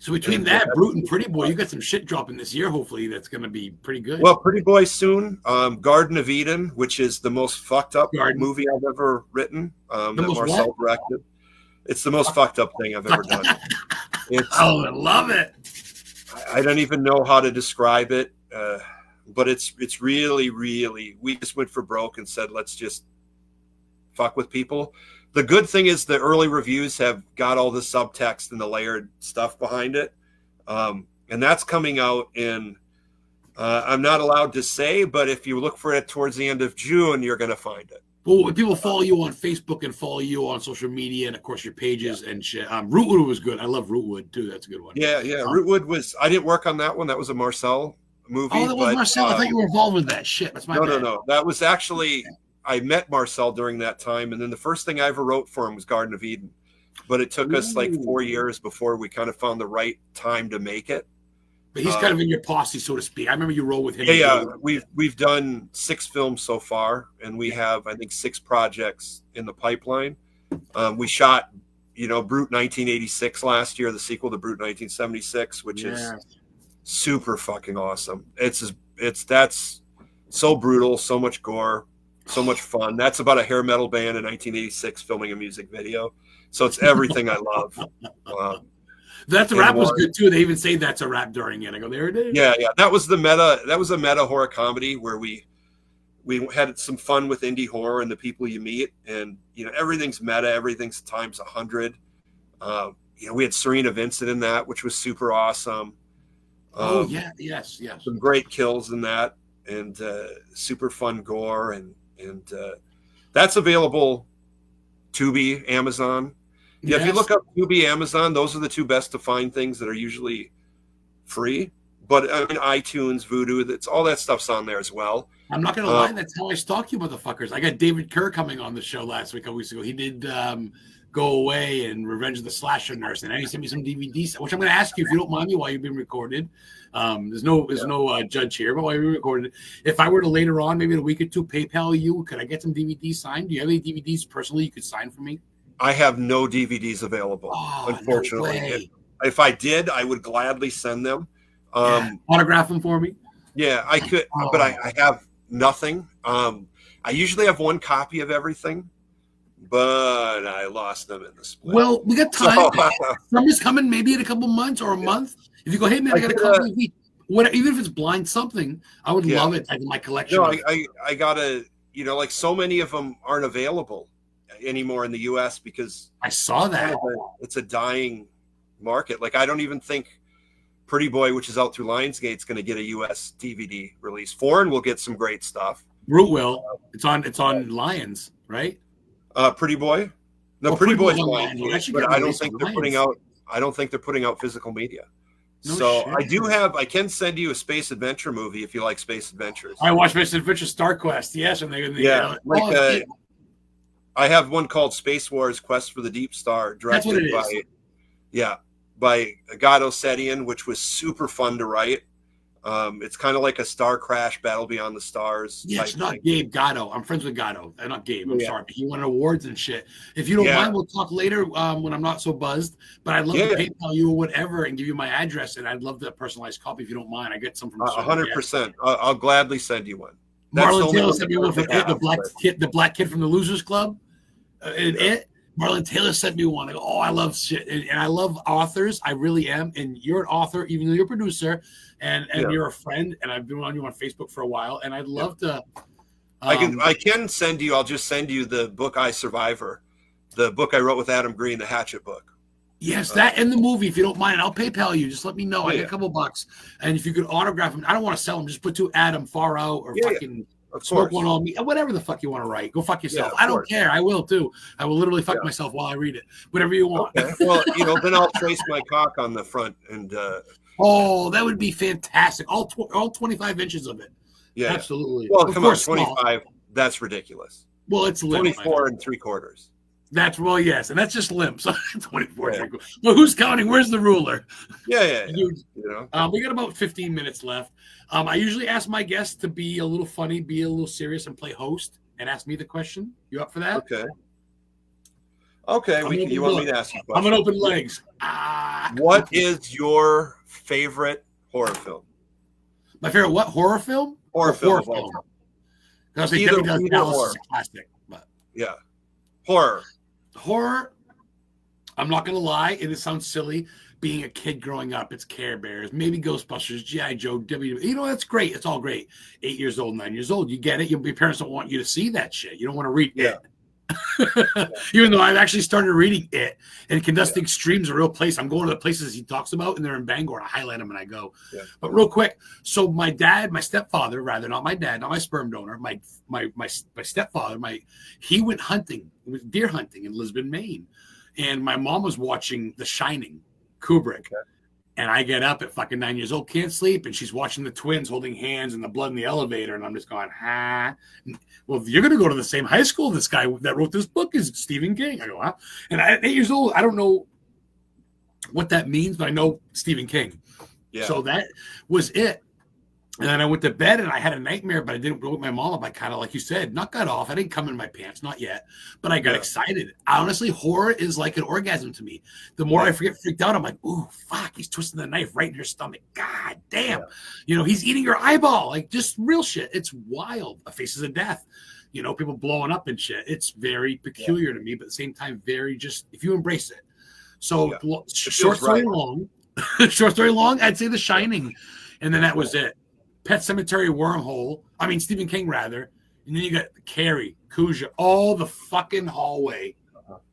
So between that, Brute and Pretty Boy, you got some shit dropping this year. Hopefully, that's going to be pretty good. Well, Pretty Boy soon. Garden of Eden, which is the most fucked up movie I've ever written. That Marcel directed. It's the most fucked up thing I've ever done. I love it. I don't even know how to describe it, but it's really, really. We just went for broke and said, let's just fuck with people. The good thing is the early reviews have got all the subtext and the layered stuff behind it. And that's coming out in, I'm not allowed to say, but if you look for it towards the end of June, you're going to find it. Well, when people follow you on Facebook and follow you on social media and, of course, your pages and shit. Rootwood was good. I love Rootwood, too. That's a good one. Yeah. Rootwood was, I didn't work on that one. That was a Marcel movie. Oh, that was Marcel. I thought you were involved with that. Shit, that's my bad. No. That was actually... I met Marcel during that time, and then the first thing I ever wrote for him was Garden of Eden. But it took us like 4 years before we kind of found the right time to make it. But he's kind of in your posse, so to speak. I remember you roll with him. Yeah. We've done 6 films so far, and we have, I think, 6 projects in the pipeline. We shot, Brute 1986 last year, the sequel to Brute 1976, which is super fucking awesome. That's so brutal, so much gore. So much fun. That's about a hair metal band in 1986 filming a music video. So it's everything I love. That's a Rap was good too. They even say That's a Rap during it. I go, there it is. Yeah. That was a meta horror comedy where we had some fun with indie horror and the people you meet, and everything's meta, everything's times 100. We had Serena Vincent in that, which was super awesome. Yes. Some great kills in that, and super fun gore, and that's available Tubi, Amazon. Yeah, if you look up Tubi, Amazon, those are the 2 best to find things that are usually free. But I mean, iTunes, Vudu, that's all that stuff's on there as well. I'm not gonna lie, that's how I stalk you, motherfuckers. I got David Kerr coming on the show last week, a couple weeks ago. He did Go Away and Revenge of the Slasher Nurse, and he sent me some DVDs, which I'm gonna ask you if you don't mind me while you've been recorded. There's no judge here, but while you're recorded, if I were to later on, maybe in a week or 2, PayPal you, could I get some DVDs signed? Do you have any DVDs personally you could sign for me? I have no DVDs available, unfortunately. No, if I did, I would gladly send them. Autograph them for me? Yeah, I could, but I have nothing. I usually have 1 copy of everything, but I lost them in the split. Well, we got time. Summer's coming, maybe in a couple months or a month. If you go, hey man, I got a couple of weeks. Even if it's blind something, I would love it in my collection. No, I gotta, like so many of them aren't available anymore in the U.S. because I saw that it's a dying market. Like I don't even think Pretty Boy, which is out through Lionsgate, is going to get a U.S. DVD release. Foreign will get some great stuff. Root will. It's on Lions, right? Pretty Boy. No, Pretty Boy's Lions, but I don't think they're putting out. I don't think they're putting out physical media. No so shit. I can send you a space adventure movie if you like space adventures. I watched Space Adventure Star Quest. Yes, and I have one called Space Wars: Quest for the Deep Star, directed by Gato Setian, which was super fun to write. It's kind of like a Star Crash, Battle Beyond the Stars. Yeah, it's not Gabe Gatto. I'm friends with Gatto. Not Gabe. I'm sorry, but he won awards and shit. If you don't mind, we'll talk later when I'm not so buzzed. But I'd love to PayPal you or whatever and give you my address, and I'd love the personalized copy if you don't mind. I get some from 100%. I'll gladly send you one. Marlon Taylor sent me one for the black kid from the Losers Club. Marlon Taylor sent me one. I go, I love shit, and I love authors. I really am. And you're an author, even though you're a producer, and you're a friend. And I've been on you on Facebook for a while, and I'd love to. I can send you. I'll just send you the book I Survivor, the book I wrote with Adam Green, the Hatchet book. Yes, that and the movie, if you don't mind. I'll PayPal you. Just let me know. I get a couple bucks, and if you could autograph them, I don't want to sell them. Just put to Adam Far Out or fucking. Smoke one on me, whatever the fuck you want to write. Go fuck yourself. I don't care. I will too. I will literally fuck myself while I read it. Whatever you want. Okay. Well, then I'll trace my cock on the front and. That would be fantastic. All 25 inches of it. Yeah, absolutely. Well, come on, 25. Small. That's ridiculous. Well, it's limp. 24 3/4. That's yes, and that's just limp. So 24 3/4. Well, who's counting? Where's the ruler? Yeah. We got about 15 minutes left. I usually ask my guests to be a little funny, be a little serious, and play host, and ask me the question. You up for that? Okay. You want me to ask you a question? I'm gonna open legs. What is your favorite horror film? My favorite what? Horror film? Horror film of all time. I say Either Debbie Does Dallas horror. is a classic, but Yeah. Horror. I'm not gonna lie, it sounds silly. Being a kid growing up, it's Care Bears, maybe Ghostbusters, G.I. Joe, that's great. It's all great. 8 years old, 9 years old, you get it. Your parents don't want you to see that shit. You don't want to read it. Even though I've actually started reading it, and Candustic Stream's a real place. I'm going to the places he talks about, and they're in Bangor. I highlight them and I go. Yeah. But real quick, so my stepfather, rather, not my dad, not my sperm donor, my stepfather, he went hunting. It was deer hunting in Lisbon, Maine, and my mom was watching The Shining, Kubrick. Okay. And I get up at fucking 9 years old, can't sleep, and she's watching the twins holding hands and the blood in the elevator, and I'm just going, well, you're going to go to the same high school this guy that wrote this book is Stephen King. I go, huh? And at 8 years old, I don't know what that means, but I know Stephen King. Yeah. So that was it. And then I went to bed, and I had a nightmare, but I didn't wake my mom up. I kind of, like you said, not got off. I didn't come in my pants, not yet, but I got excited. Honestly, horror is like an orgasm to me. The more I get freaked out, I'm like, ooh, fuck, he's twisting the knife right in your stomach. God damn. Yeah. You know, he's eating your eyeball. Like, just real shit. It's wild. Faces of Death. You know, people blowing up and shit. It's very peculiar to me, but at the same time, very just, if you embrace it. So short story long, I'd say The Shining. And then that was it. Pet Cemetery, Stephen King, rather. And then you got Carrie, Cuja, all the fucking hallway.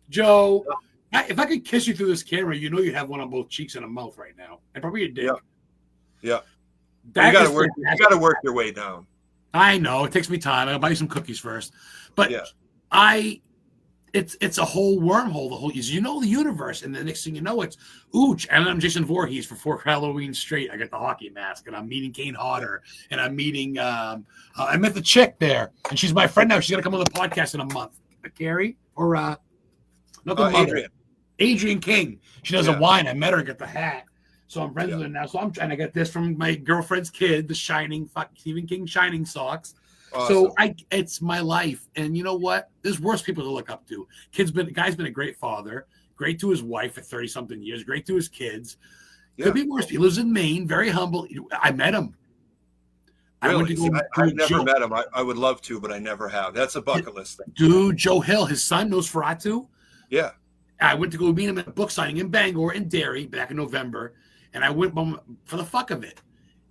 Joe, if I could kiss you through this camera, you know you have one on both cheeks and a mouth right now. And probably a dick. Yeah. You got to work your way down. I know. It takes me time. I'll buy you some cookies first. But it's a whole wormhole. The universe, and the next thing you know, it's ooch. And I'm Jason Voorhees for 4 Halloween straight. I got the hockey mask, and I'm meeting Kane Hodder, and I'm meeting. I met the chick there, and she's my friend now. She's gonna come on the podcast in a month. Carrie or Adrian King. She does a wine. I met her. Got the hat. So I'm friends with her now. So I'm trying to get this from my girlfriend's kid, the Shining, Stephen King Shining socks. Awesome. So it's my life. And you know what? There's worse people to look up to. Guy's been a great father, great to his wife for 30-something years, great to his kids. Could be worse. He lives in Maine, very humble. I met him. Really? I've never met him. I would love to, but I never have. That's a bucket list thing. Dude, Joe Hill, his son knows Ferratu. Yeah. I went to go meet him at a book signing in Bangor in Derry back in November. And I went for the fuck of it.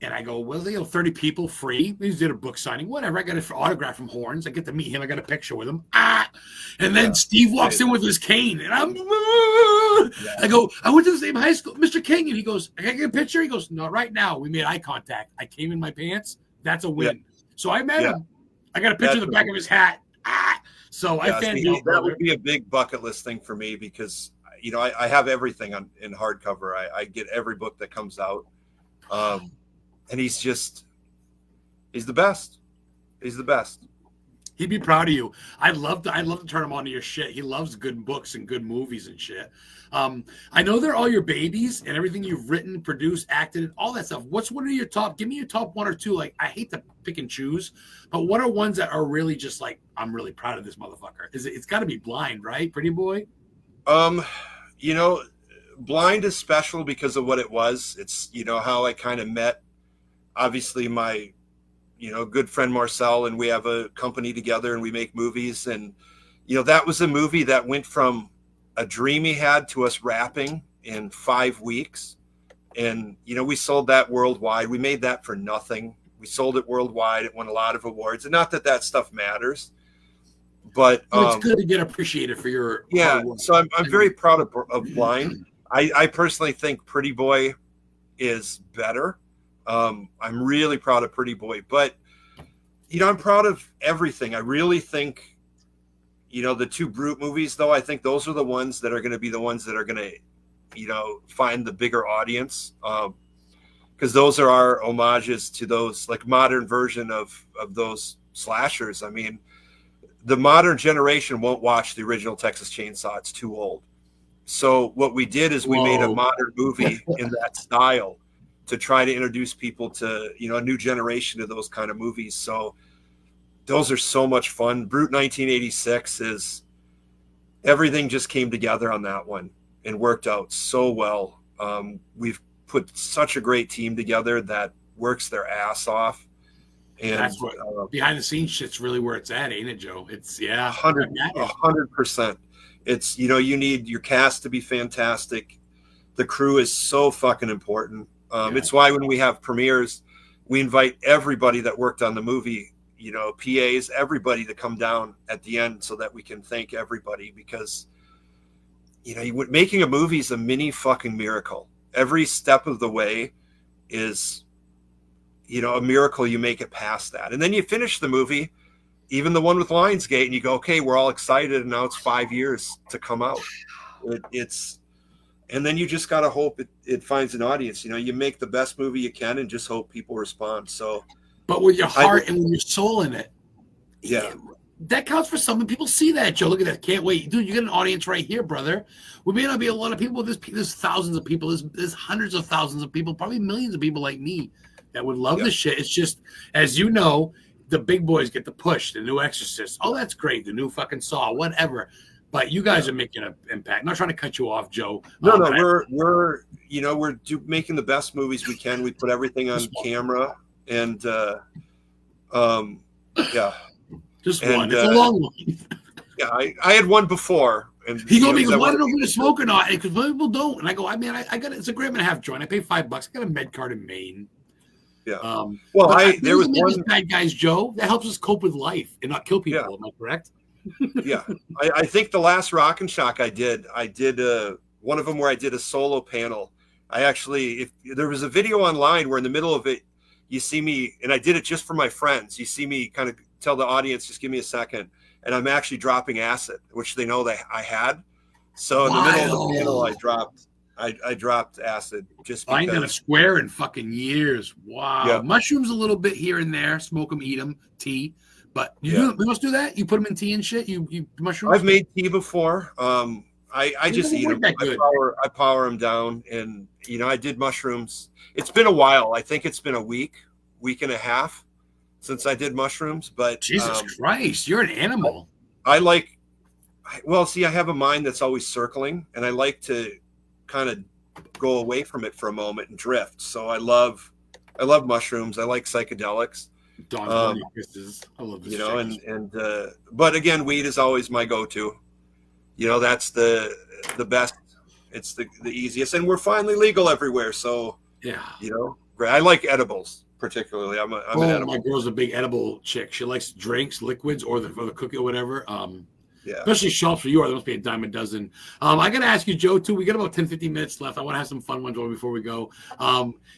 And I go, well, 30 people free. They did a book signing, whatever. I got an autograph from Horns. I get to meet him. I got a picture with him. And then Steve walks in with his cane. And I go, I went to the same high school, Mr. King. And he goes, I got to get a picture. He goes, no, right now. We made eye contact. I came in my pants. That's a win. So I met him. I got a picture of the back of his hat. So I fanned out. That would be a big bucket list thing for me because, you know, I have everything in hardcover. I get every book that comes out. And he's the best. He's the best. He'd be proud of you. I'd love to turn him on to your shit. He loves good books and good movies and shit. I know they're all your babies and everything you've written, produced, acted, and all that stuff. What's one of your top? Give me your top one or two. Like, I hate to pick and choose, but what are ones that are really just like, I'm really proud of this motherfucker? It's got to be Blind, right? Pretty Boy. You know, Blind is special because of what it was. It's, you know, how I kind of met. Obviously, my, you know, good friend Marcel, and we have a company together and we make movies. And, you know, that was a movie that went from a dream he had to us wrapping in 5 weeks. And, you know, we sold that worldwide. We made that for nothing. We sold it worldwide. It won a lot of awards. And not that stuff matters, but it's good to get appreciated for your hard work. So I'm very proud of Blind. I personally think Pretty Boy is better. I'm really proud of Pretty Boy, but, you know, I'm proud of everything. I really think, you know, the 2 Brute movies, though, I think those are the ones that are going to be the ones that are going to, you know, find the bigger audience. Because those are our homages to those, like, modern version of those slashers. I mean, the modern generation won't watch the original Texas Chainsaw. It's too old. So what we did is we made a modern movie in that style to try to introduce people to, you know, a new generation of those kind of movies. So those are so much fun. Brute 1986 is, everything just came together on that one and worked out so well. We've put such a great team together that works their ass off. And that's what behind the scenes shit's really where it's at, ain't it, Joe? It's 100%. It's, you need your cast to be fantastic. The crew is so fucking important. It's why when we have premieres, we invite everybody that worked on the movie, PAs, everybody to come down at the end so that we can thank everybody, because making a movie is a mini fucking miracle. Every step of the way is a miracle. You make it past that, and then you finish the movie, even the one with Lionsgate, and you go, okay, we're all excited, and now it's 5 years to come out. And then you just got to hope it finds an audience. You make the best movie you can and just hope people respond. So, but with your heart and with your soul in it, that counts for something. People see that, Joe. Look at that. Can't wait. Dude, you get an audience right here, brother. We may not be a lot of people. There's thousands of people. There's hundreds of thousands of people, probably millions of people like me that would love this shit. It's just, as you know, the big boys get the push, the new Exorcist. Oh, that's great. The new fucking Saw, whatever. But you guys are making an impact. I'm not trying to cut you off, Joe. No, we're making the best movies we can. We put everything on camera, and just one. It's a long one. I had one before, and he told me, "Well, I don't know if you're to smoke or not," because people don't. And I go, I got it's a $1.50 joint. I pay $5. I got a med card in Maine. Yeah. There was one bad guys, Joe. That helps us cope with life and not kill people. Am I correct? Yeah, I think the last Rock and Shock I did one of them where I did a solo panel. If there was a video online where in the middle of it you see me, and I did it just for my friends. You see me kind of tell the audience, just give me a second, and I'm actually dropping acid, which they know that I had. So in the middle of the panel, I dropped acid just because. I ain't done a square in fucking years. Wow. Yeah. Mushrooms a little bit here and there. Smoke them, eat them, tea. But you must do that? You put them in tea and shit? You mushrooms? I've made tea before. I just eat them. I power them down. And, I did mushrooms. It's been a while. I think it's been a week and a half since I did mushrooms. But Jesus Christ, you're an animal. I have a mind that's always circling. And I like to kind of go away from it for a moment and drift. So I love mushrooms. I like psychedelics. I love this. But again, weed is always my go-to. That's the best. It's the easiest, and we're finally legal everywhere. So I like edibles particularly. I'm an edible. My girl's a big edible chick. She likes drinks, liquids, or the cookie or whatever. Especially shops where you are. There must be a dime a dozen. I got to ask you, Joe, too. We got about 10, 15 minutes left. I want to have some fun ones before we go.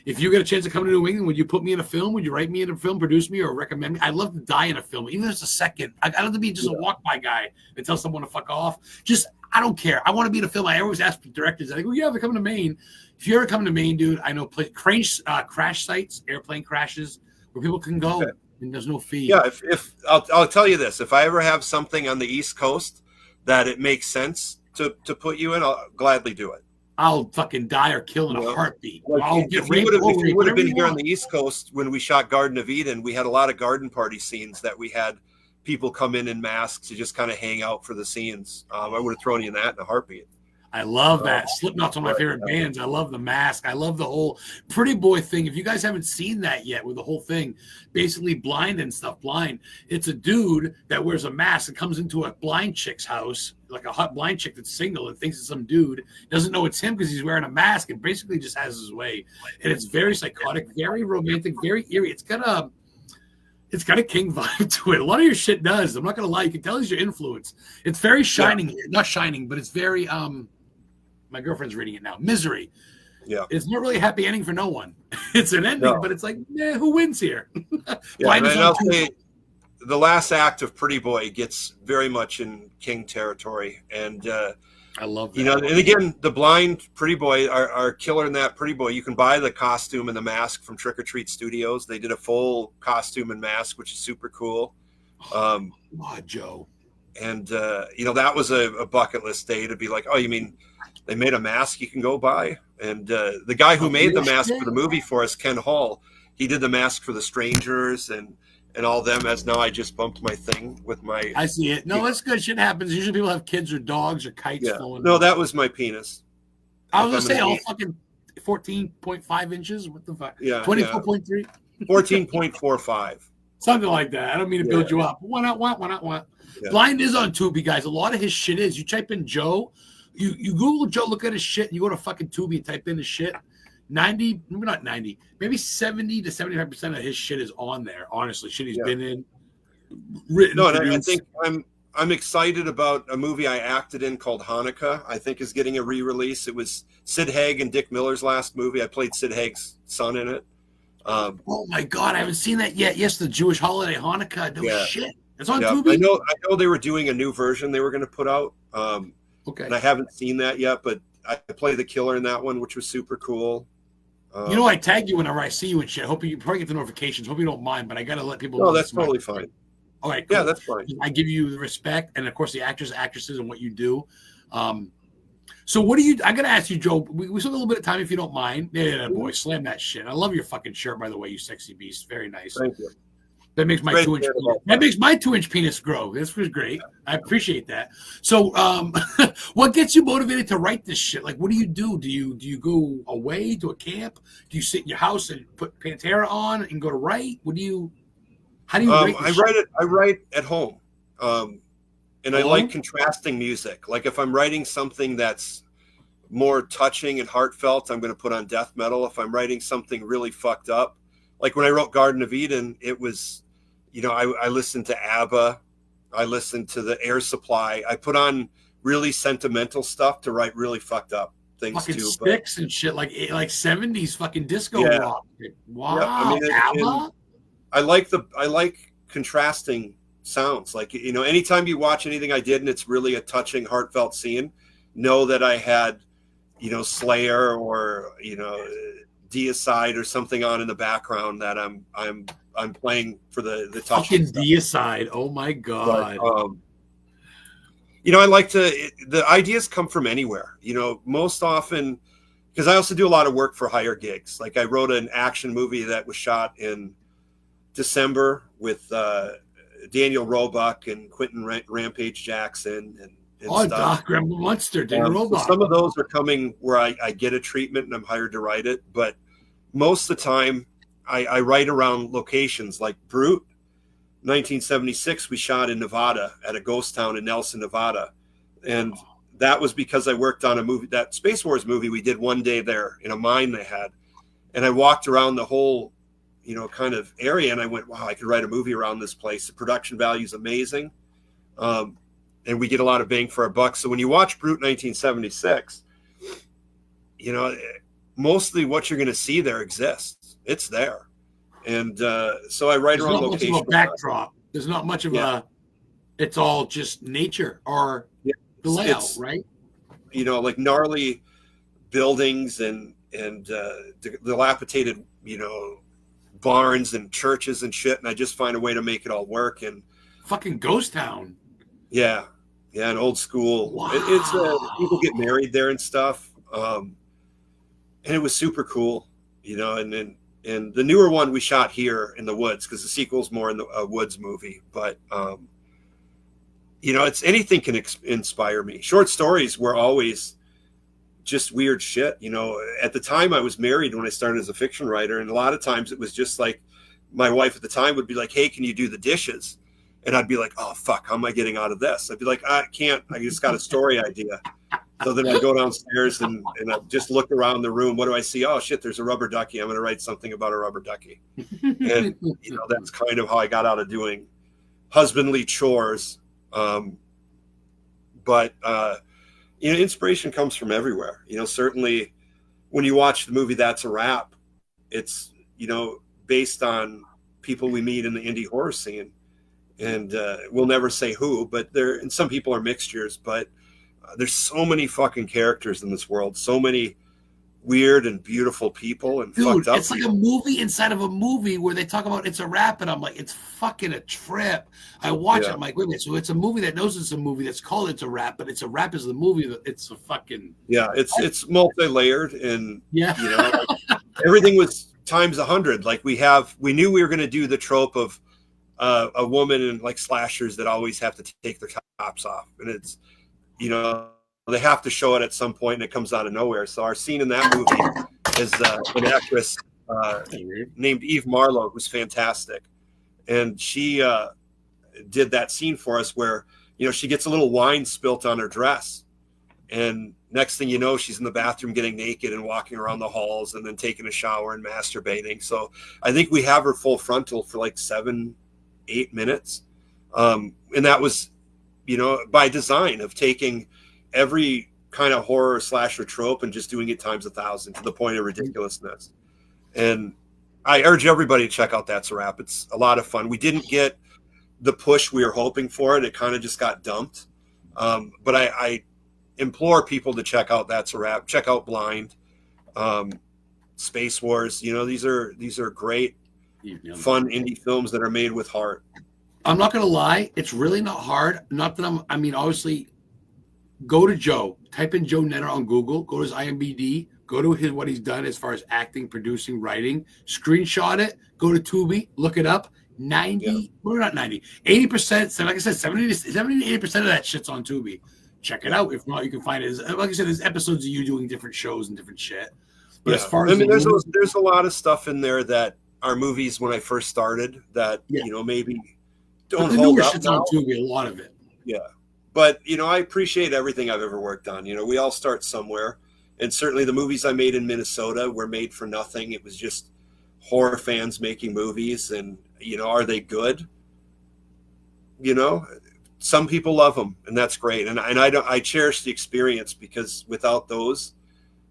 If you get a chance to come to New England, would you put me in a film? Would you write me in a film, produce me, or recommend me? I'd love to die in a film, even if it's a second. I'd love to be just a walk-by guy and tell someone to fuck off. I don't care. I want to be in a film. I always ask directors. I go, they're coming to Maine. If you ever come to Maine, dude, I know crash sites, airplane crashes, where people can go. Okay. And there's no fee. Yeah, if I'll tell you this, if I ever have something on the East Coast that it makes sense to put you in, I'll gladly do it. I'll fucking die or kill in a heartbeat. If you would have been here on the East Coast when we shot Garden of Eden, we had a lot of garden party scenes that we had people come in masks to just kind of hang out for the scenes. I would have thrown you in that in a heartbeat. I love that. Slipknot's one of my favorite bands. I love the mask. I love the whole Pretty Boy thing. If you guys haven't seen that yet, with the whole thing, basically Blind and stuff. Blind. It's a dude that wears a mask and comes into a blind chick's house, like a hot blind chick that's single and thinks it's some dude. Doesn't know it's him because he's wearing a mask and basically just has his way. And it's very psychotic, very romantic, very eerie. It's got a King vibe to it. A lot of your shit does. I'm not gonna lie. You can tell it's your influence. It's very Shining, not Shining, but it's very my girlfriend's reading it now. Misery. Yeah. It's not really a happy ending for no one. It's an ending, but it's like, who wins here? I'll say the last act of Pretty Boy gets very much in King territory. And I love that. And again, the blind Pretty Boy are killer in that Pretty Boy. You can buy the costume and the mask from Trick or Treat Studios. They did a full costume and mask, which is super cool. Joe. And that was a bucket list day to be like, oh, you mean they made a mask you can go buy? And the guy who made the mask for the movie for us, Ken Hall, he did the mask for The Strangers and all them. As now I just bumped my thing with my. I see it. No, that's good. Shit happens. Usually people have kids or dogs or kites. No, that was my penis. I was gonna say, 14.5 inches. What the fuck? Yeah, 24.3. 14.45. Something like that. I don't mean to build Yeah. you up. Why not? Why not? Yeah. Blind is on Tubi, guys. A lot of his shit is. You type in Joe, you Google Joe, look at his shit, and you go to fucking Tubi and type in his shit. 90, maybe not 90, maybe 70 to 75% of his shit is on there. Honestly, shit he's been in, written. No, and I think I'm excited about a movie I acted in called Hanukkah. I think is getting a re-release. It was Sid Haig and Dick Miller's last movie. I played Sid Haig's son in it. Oh my god, I haven't seen that yet. Yes, the Jewish holiday Hanukkah. No shit. It's on Tubi. I know they were doing a new version they were going to put out. Okay. And I haven't seen that yet, but I play the killer in that one, which was super cool. I tag you whenever I see you and shit. Hope you probably get the notifications. Hope you don't mind, but I gotta let people know. No, that's totally fine. All right, cool. Yeah, that's fine. I give you the respect, and of course the actresses, and what you do. So what do you? I gotta ask you, Joe. We still have a little bit of time, if you don't mind. Yeah, boy, slam that shit. I love your fucking shirt, by the way, you sexy beast. Very nice. Thank you. That makes my 2-inch penis grow. This was great. I appreciate that. So, what gets you motivated to write this shit? Like, what do? Do you go away to a camp? Do you sit in your house and put Pantera on and go to write? How do you write this shit? I write at home. And I like contrasting music. Like if I'm writing something that's more touching and heartfelt, I'm going to put on death metal. If I'm writing something really fucked up, like when I wrote Garden of Eden, it was, I listened to ABBA. I listened to the Air Supply. I put on really sentimental stuff to write really fucked up things fucking too. Sticks and shit, like 70s fucking disco rock. Wow. Yeah, I mean, ABBA? I like contrasting sounds. Like, anytime you watch anything I did and it's really a touching, heartfelt scene, know that I had, Slayer or, Deicide or something on in the background that I'm playing for the touching fucking Deicide. Oh my god. But, I like the ideas come from anywhere, most often, because I also do a lot of work for hire gigs. Like I wrote an action movie that was shot in December with Daniel Roebuck and Quentin Rampage Jackson and stuff. Doc Munster, Daniel Roebuck. So some of those are coming where I get a treatment and I'm hired to write it. But most of the time I write around locations like Brute. 1976, we shot in Nevada at a ghost town in Nelson, Nevada. And that was because I worked on a movie, that Space Wars movie we did one day there in a mine they had. And I walked around the whole kind of area. And I went, wow, I could write a movie around this place. The production value is amazing. And we get a lot of bang for our buck. So when you watch Brute 1976, mostly what you're going to see there exists. It's there. And so I write around location. There's not much of a backdrop. There's not much of it's all just nature or the layout, right? Like gnarly buildings and dilapidated, barns and churches and shit, and I just find a way to make it all work. And fucking ghost town. Yeah, an old school. Wow. It's people get married there and stuff, and it was super cool, And the newer one we shot here in the woods because the sequel's more in the woods movie. But it's anything can inspire me. Short stories were always just weird shit. At the time I was married when I started as a fiction writer. And a lot of times it was just like my wife at the time would be like, hey, can you do the dishes? And I'd be like, oh, fuck, how am I getting out of this? I'd be like, I can't. I just got a story idea. So then I go downstairs and I just look around the room. What do I see? Oh, shit, there's a rubber ducky. I'm going to write something about a rubber ducky. And, that's kind of how I got out of doing husbandly chores. But inspiration comes from everywhere. Certainly when you watch the movie That's a Wrap, it's, based on people we meet in the indie horror scene. And we'll never say who, but and some people are mixtures, but there's so many fucking characters in this world, so many weird and beautiful people and fucked up. It's like a movie inside of a movie where they talk about It's a Wrap, and I'm like, it's fucking a trip. I watch it, I'm like, wait a minute, so it's a movie that knows it's a movie that's called It's a Wrap, but It's a Wrap is the movie that it's a fucking it's multi-layered, and everything was times 100. Like we knew we were going to do the trope of a woman in like slashers that always have to take their tops off, and it's they have to show it at some point, and it comes out of nowhere. So our scene in that movie is an actress named Eve Marlowe, who's fantastic, and she did that scene for us where, you know, she gets a little wine spilt on her dress, and next thing you know, she's in the bathroom getting naked and walking around the halls and then taking a shower and masturbating. So I think we have her full frontal for like 7-8 minutes. And that was, you know, by design of taking every kind of horror slasher trope and just doing it times 1,000 to the point of ridiculousness. And I urge everybody to check out That's a Wrap. It's a lot of fun. We didn't get the push we were hoping for, and it kind of just got dumped. But I implore people to check out That's a Wrap. Check out Blind, Space Wars. You know, these are great, fun indie films that are made with heart. I'm not gonna lie, it's really not hard. Not that I mean, obviously, go to Joe, type in Joe Netter on Google, go to his IMDb, go to what he's done as far as acting, producing, writing, screenshot it, go to Tubi, look it up. 80%, like I said, 70 to 80% of that shit's on Tubi. Check it out. If not, you can find it. Like I said, there's episodes of you doing different shows and different shit. But as far as there's a lot of stuff in there that are movies when I first started that you know, maybe don't hold up. Shit's on Tubi, a lot of it. Yeah, but you know, I appreciate everything I've ever worked on. You know, we all start somewhere, and certainly the movies I made in Minnesota were made for nothing. It was just horror fans making movies, and you know, are they good? You know, some people love them, and that's great. And I cherish the experience, because without those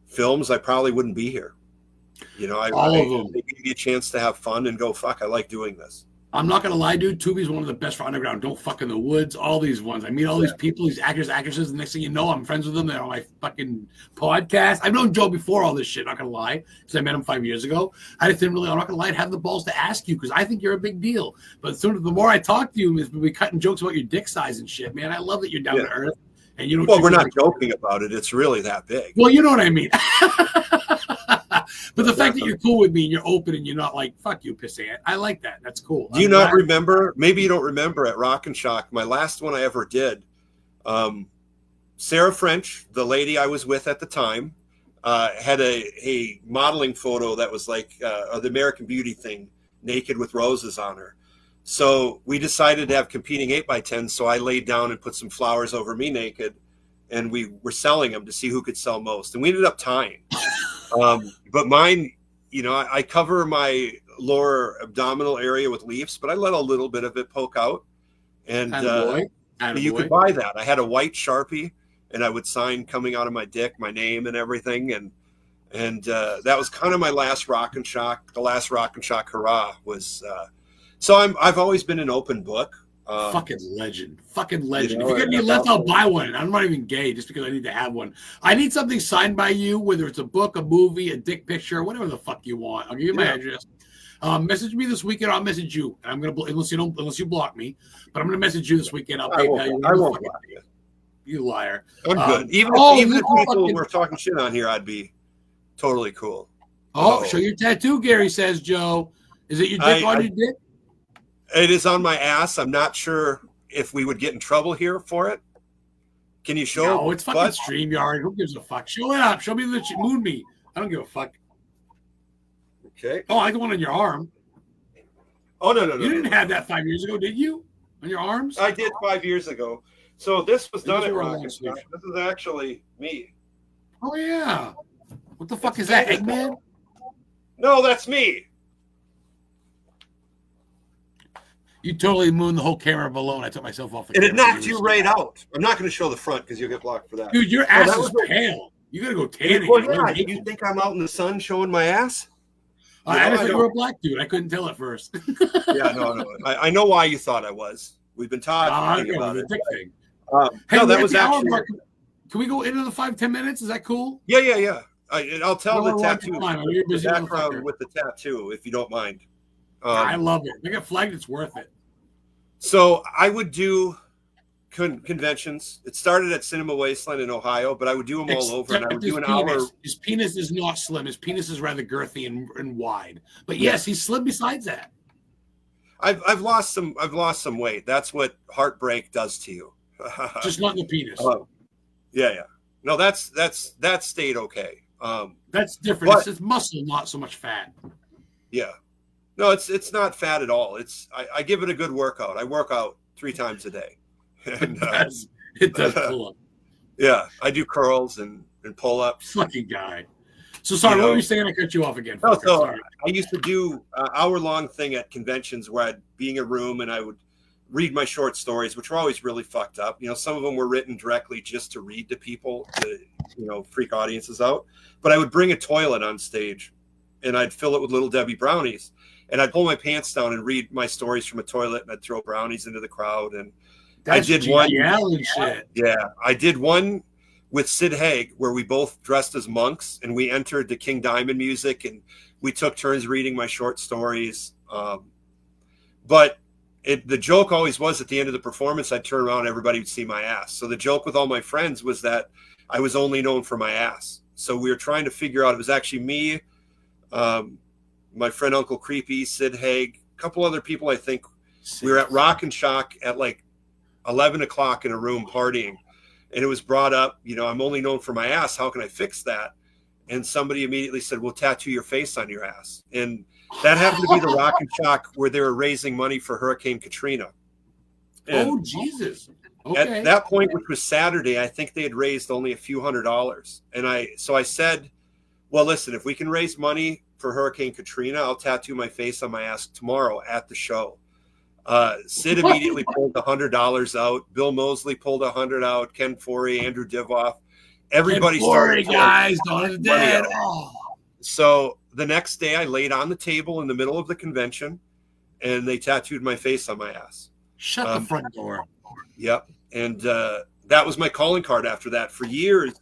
films, I probably wouldn't be here. You know, they give you a chance to have fun and go, fuck, I like doing this. I'm not gonna lie, dude. Tubi's one of the best for underground. Don't Fuck in the Woods. All these ones. I meet all these people, these actors, actresses. The next thing you know, I'm friends with them. They're on my fucking podcast. I've known Joe before all this shit. Not gonna lie, because I met him 5 years ago. I just didn't really. I'm not gonna lie, have the balls to ask you, because I think you're a big deal. But the more I talk to you, we'll be cutting jokes about your dick size and shit, man. I love that you're down to earth. And you don't. Well, we're not joking about it. It's really that big. Well, you know what I mean. But the fact that you're cool with me and you're open and you're not like, fuck you, pissant. I like that. That's cool. Do you not remember? Maybe you don't remember at Rock and Shock, my last one I ever did. Sarah French, the lady I was with at the time, had a modeling photo that was like the American Beauty thing, naked with roses on her. So we decided to have competing 8x10s. So I laid down and put some flowers over me naked, and we were selling them to see who could sell most. And we ended up tying. But mine, you know, I cover my lower abdominal area with leaves, but I let a little bit of it poke out. And you could buy that. I had a white Sharpie, and I would sign coming out of my dick, my name and everything. And that was kind of my last Rock and Shock. The last Rock and Shock hurrah was. So I've always been an open book. Fucking legend. If you get me left, I'll buy one. I'm not even gay just because I need to have one. I need something signed by you, whether it's a book, a movie, a dick picture, whatever the fuck you want. I'll give you my address. Message me this weekend. I'll message you. I'm gonna unless you block me, but I'm gonna message you this weekend. I'll PayPal you. I won't block you. You liar. I'm good. Even if people were talking shit on here, I'd be totally cool. Oh, show your tattoo, Gary says, Joe. Is it your dick on your dick? It is on my ass. I'm not sure if we would get in trouble here for it. Can you show? No, it's fucking StreamYard. Who gives a fuck? Show it up. Show me the moon me. I don't give a fuck. Okay. Oh, I like the one on your arm. Oh no. You didn't have that 5 years ago, did you? On your arms? I did 5 years ago. So this was done at Rock and Shock. This is actually me. Oh yeah. What the fuck is that, Eggman? No, that's me. You totally mooned the whole camera below, and I took myself off. And it knocked you right out. I'm not going to show the front because you'll get blocked for that. Dude, your ass is pale. You got to go tanning. You think I'm out in the sun showing my ass? I didn't think you were a black dude. I couldn't tell at first. Yeah, no. I know why you thought I was. We've been talking about it. Thing. Hey, no, that was actually. Can we go into the 5-10 minutes? Is that cool? Yeah. I'll tell the tattoo. The background with the tattoo, if you don't mind. I love it. I get flagged. It's worth it. So I would do conventions. It started at Cinema Wasteland in Ohio, but I would do them all over, and I would do an hour. His penis is not slim. His penis is rather girthy and wide. But yes, he's slim. Besides that, I've lost some weight. That's what heartbreak does to you. Just not in the penis. Yeah. No, that stayed okay. That's different. But, It's muscle, not so much fat. Yeah. No, it's not fat at all. I give it a good workout. I work out 3 times a day. And It does pull up. Yeah, I do curls and pull-ups. Fucking guy. So sorry, what were you saying? I cut you off again. No, so I used to do an hour-long thing at conventions where I'd be in a room and I would read my short stories, which were always really fucked up. Some of them were written directly just to read to people to, freak audiences out. But I would bring a toilet on stage and I'd fill it with Little Debbie brownies. And I'd pull my pants down and read my stories from a toilet, and I'd throw brownies into the crowd. And that's I did one. Shit. Yeah, I did one with Sid Haig where we both dressed as monks and we entered the King Diamond music and we took turns reading my short stories. But the joke always was at the end of the performance, I'd turn around and everybody would see my ass. So the joke with all my friends was that I was only known for my ass. So we were trying to figure out, it was actually me, my friend Uncle Creepy, Sid Haig, a couple other people. I think we were at Rock and Shock at like 11 o'clock in a room partying, and it was brought up, I'm only known for my ass. How can I fix that? And somebody immediately said, well, tattoo your face on your ass. And that happened to be the Rock and Shock where they were raising money for Hurricane Katrina. And Jesus. Okay. At that point, which was Saturday, I think they had raised only a few $100s. And I said, well, listen, if we can raise money for Hurricane Katrina, I'll tattoo my face on my ass tomorrow at the show. Sid immediately pulled $100 out. Bill Moseley pulled $100 out. Ken Forey, Andrew Divoff. Everybody started. Guys, Dawn dead. Oh. So the next day, I laid on the table in the middle of the convention, and they tattooed my face on my ass. Shut the front door. Yep. And that was my calling card after that. For years,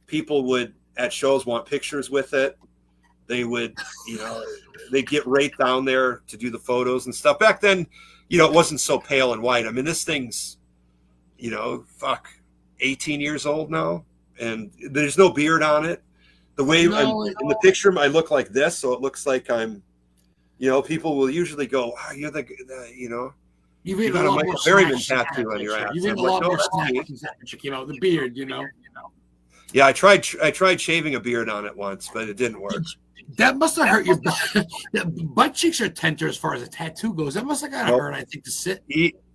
people would, at shows, want pictures with it. They would, they'd get right down there to do the photos and stuff. Back then, it wasn't so pale and white. I mean, this thing's, 18 years old now, and there's no beard on it. The way in the picture, I look like this, so it looks like I'm, people will usually go, oh, you're you got a Michael Berryman tattoo on your ass. You've eaten a lot more snacks since that picture came out with the beard, Yeah, I tried shaving a beard on it once, but it didn't work. That must have hurt your butt cheeks are tender as far as a tattoo goes. That must have got hurt, I think, to sit.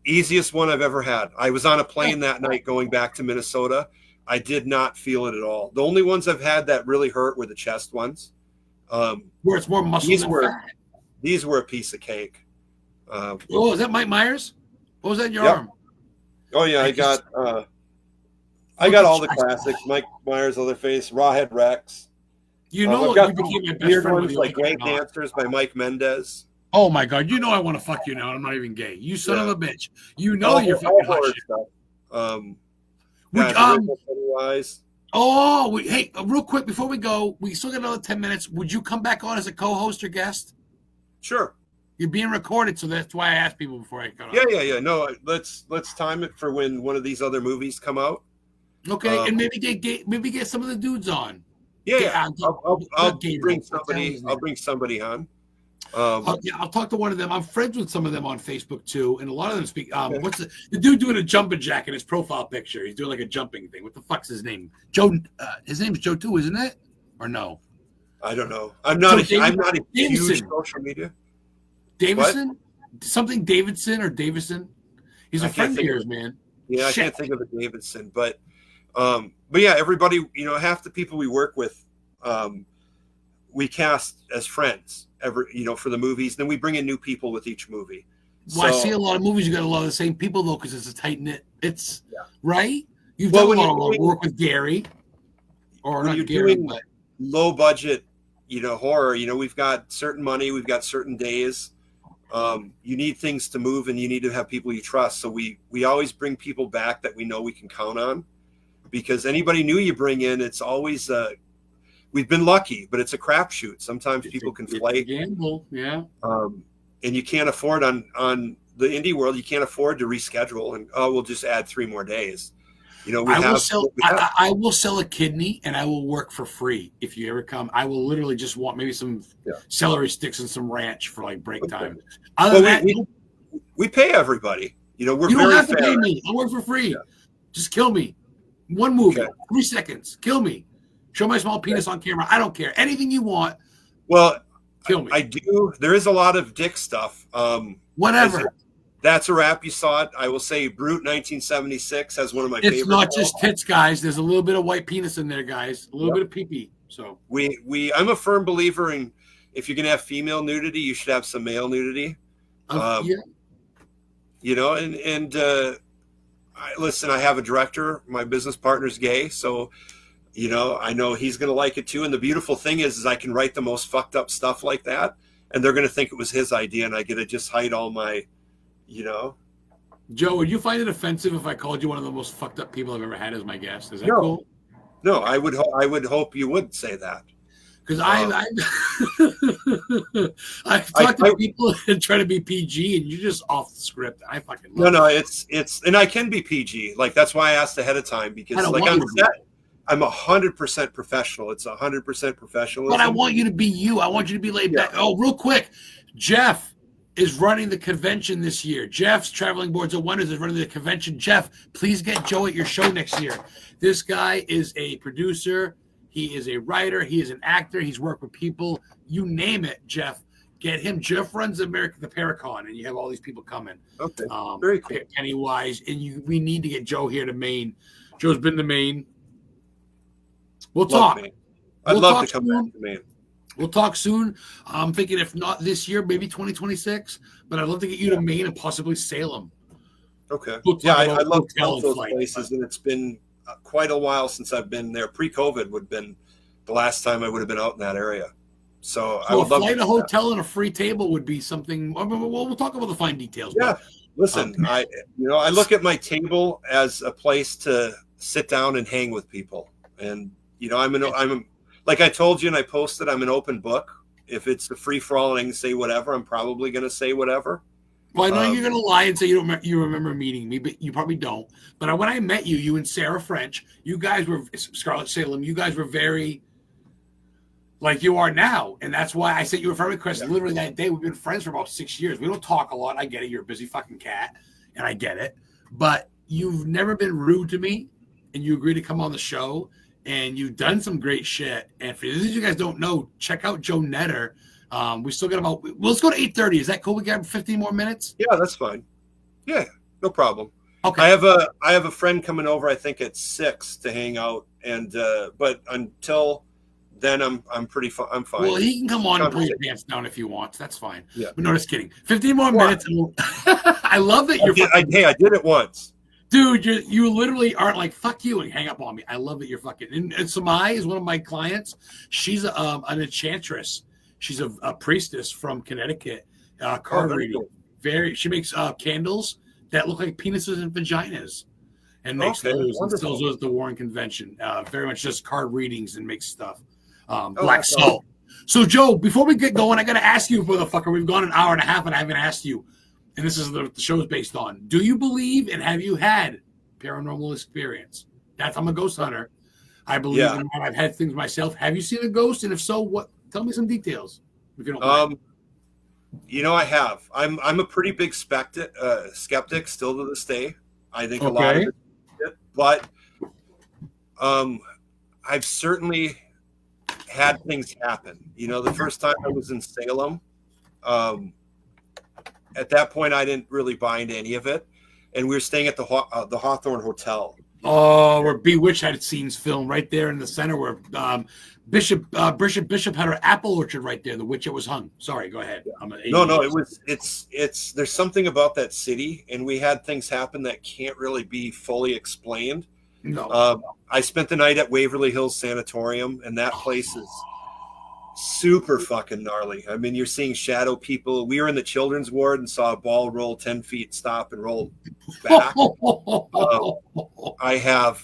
Easiest one I've ever had. I was on a plane that night going back to Minnesota. I did not feel it at all. The only ones I've had that really hurt were the chest ones. Where it's more muscle than fat. These were a piece of cake. Is that Mike Myers? What was that in your arm? Oh yeah, I got all the classics. Mike Myers, Leatherface, Rawhead Rex. You became my best friend with like Grave Dancers by Mike Mendez. Oh my God! I want to fuck you now. I'm not even gay. You son of a bitch. You're fucking hot shit. Stuff. Hey, real quick before we go, we still got another 10 minutes. Would you come back on as a co-host or guest? Sure. You're being recorded, so that's why I asked people before I cut off. Yeah. No, let's time it for when one of these other movies come out. Okay, and maybe get some of the dudes on. Yeah. I'll bring somebody. I'll bring somebody on. I'll talk to one of them. I'm friends with some of them on Facebook too, and a lot of them speak. What's the dude doing a jumping jack in his profile picture? He's doing like a jumping thing. What the fuck's his name? Joe. His name's Joe too, isn't it? Or no? I don't know. I'm not a huge social media. Davison? Something Davidson or Davison? He's a friend of yours, man. Yeah, I can't think of a Davidson, but yeah, everybody, half the people we work with, we cast as friends for the movies. Then we bring in new people with each movie. Well, I see a lot of movies. You got a lot of the same people though, because it's a tight knit. It's right. You've done a lot of work with Gary, or not Gary, but low budget, horror. We've got certain money, we've got certain days. You need things to move, and you need to have people you trust. So we always bring people back that we know we can count on, because anybody new you bring in, it's always we've been lucky, but it's a crapshoot. Sometimes people can flake. Gamble, yeah. And you can't afford on the indie world. You can't afford to reschedule and we'll just add 3 more days. I will sell a kidney, and I will work for free if you ever come. I will literally just want maybe some celery sticks and some ranch for like break time. Other than that, we pay everybody. We're you don't have fair. to pay me. I work for free. Yeah. Just kill me. One movie, Okay. 3 seconds. Kill me. Show my small penis on camera. I don't care. Anything you want. Well, Kill me. I do. There is a lot of dick stuff. Whatever. That's a Wrap. You saw it. I will say Brute 1976 has one of my favorite. It's not just tits, guys. There's a little bit of white penis in there, guys. A little bit of pee-pee. So I'm a firm believer in, if you're gonna have female nudity, you should have some male nudity. yeah. You know, listen, I have a director. My business partner's gay, so you know, I know he's gonna like it too. And the beautiful thing is I can write the most fucked up stuff like that, and they're gonna think it was his idea, and I get to just hide all my, you know. Joe, would you find it offensive if I called you one of the most fucked up people I've ever had as my guest? Is that No. cool? No, I would hope you would say that. Because I've talked to people and try to be PG, and you're just off the script. I fucking love it. It's and I can be PG. Like, that's why I asked ahead of time, because like I'm 100% professional. It's 100% professionalism. But I want you to be you. I want you to be laid back. Oh, real quick, Jeff is running the convention this year. Jeff's Traveling Boards of Wonders is running the convention. Jeff, please get Joe at your show next year. This guy is a producer. He is a writer. He is an actor. He's worked with people. You name it, Jeff. Get him. Jeff runs the Paracon, and you have all these people coming. Okay, very cool. Pennywise, and we need to get Joe here to Maine. Joe's been to Maine. We'll talk. I'd love to come back to Maine. We'll talk soon. I'm thinking if not this year, maybe 2026. But I'd love to get you to Maine and possibly Salem. Okay. I love those places, and it's been quite a while since I've been there. Pre-COVID would have been the last time I would have been out in that area. So I would love a hotel and a free table would be something. We'll talk about the fine details. Yeah. Listen, I look at my table as a place to sit down and hang with people. And you know, I'm like I told you, and I posted, I'm an open book. If it's a free for all and I can say whatever, I'm probably going to say whatever. Well, I know you're going to lie and say you remember meeting me, but you probably don't. But when I met you, you and Sarah French, you guys were Scarlett Salem. You guys were very like you are now, and that's why I sent you a friend request. Yeah. Literally that day, we've been friends for about 6 years. We don't talk a lot. I get it. You're a busy fucking cat, and I get it. But you've never been rude to me, and you agreed to come on the show, and you've done some great shit. And for those of you guys don't know, check out Joe KNETTER. We still got about. Well, let's go to 8:30. Is that cool? We got 15 more minutes. Yeah, that's fine. Yeah, no problem. Okay. I have a friend coming over. I think at 6 to hang out, and but until then, I'm I'm fine. Well, he can come on and pull your pants down if he wants. That's fine. Yeah. But no, just kidding. 15 more minutes. And I love that you're. I did it once. Dude, you literally aren't like, fuck you and hang up on me. I love that you're fucking. And Samai is one of my clients. She's an enchantress. She's a priestess from Connecticut. Card reading. Cool. She makes candles that look like penises and vaginas, and makes those and sells those at the Warren Convention. Very much just card readings and makes stuff. Black Salt. So Joe, before we get going, I got to ask you, motherfucker. We've gone an hour and a half, and I haven't asked you. And this is what the show is based on. Do you believe and have you had paranormal experience? I'm a ghost hunter. I believe in that. I've had things myself. Have you seen a ghost? And if so, what? Tell me some details. If you don't mind. You know, I have. I'm a pretty big skeptic still to this day. I think a lot of it, but I've certainly had things happen. You know, the first time I was in Salem, at that point, I didn't really buy into any of it, and we were staying at the Hawthorne Hotel. Oh, where Bewitched had scenes filmed right there in the center, where Bishop had her apple orchard right there. The witch it was hung. Sorry, go ahead. No, it's there's something about that city, and we had things happen that can't really be fully explained. No, I spent the night at Waverly Hills Sanatorium, and that place is super fucking gnarly. I mean, you're seeing shadow people. We were in the children's ward and saw a ball roll 10 feet, stop, and roll back. I have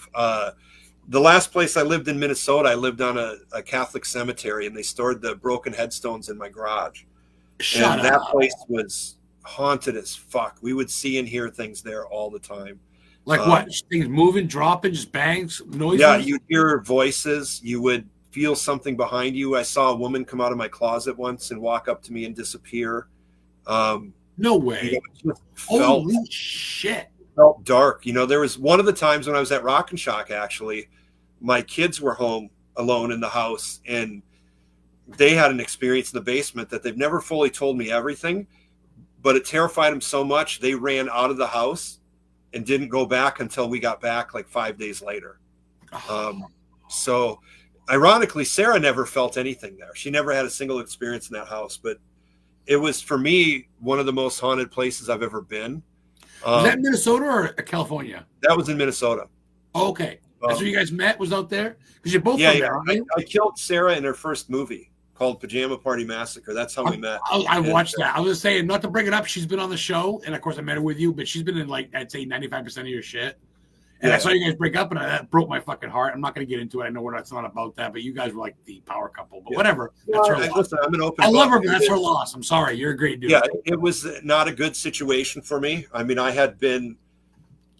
the last place I lived in Minnesota, I lived on a Catholic cemetery, and they stored the broken headstones in my garage. That place was haunted as fuck. We would see and hear things there all the time. Like what? Things moving, dropping, just bangs, noises? Yeah, you'd hear voices. You would feel something behind you. I saw a woman come out of my closet once and walk up to me and disappear. No way. Holy shit. felt dark. You know, there was one of the times when I was at Rock and Shock, actually, my kids were home alone in the house, and they had an experience in the basement that they've never fully told me everything, but it terrified them so much they ran out of the house and didn't go back until we got back like 5 days later. So ironically, Sarah never felt anything there. She never had a single experience in that house, but it was, for me, one of the most haunted places I've ever been. Was that Minnesota or California? That was in Minnesota. Oh, okay. That's where you guys met, was out there? Because you're both from there, right? I killed Sarah in her first movie called Pajama Party Massacre. That's how we met. I watched that. I was just saying, not to bring it up, she's been on the show, and of course I met her with you, but she's been in, like, I'd say 95% of your shit. And I saw you guys break up, and that broke my fucking heart. I'm not going to get into it. I know it's not about that, but you guys were like the power couple. But whatever. That's her loss. Listen, I'm an open I love her, but that's her loss. I'm sorry. You're a great dude. Yeah, it was not a good situation for me. I mean, I had been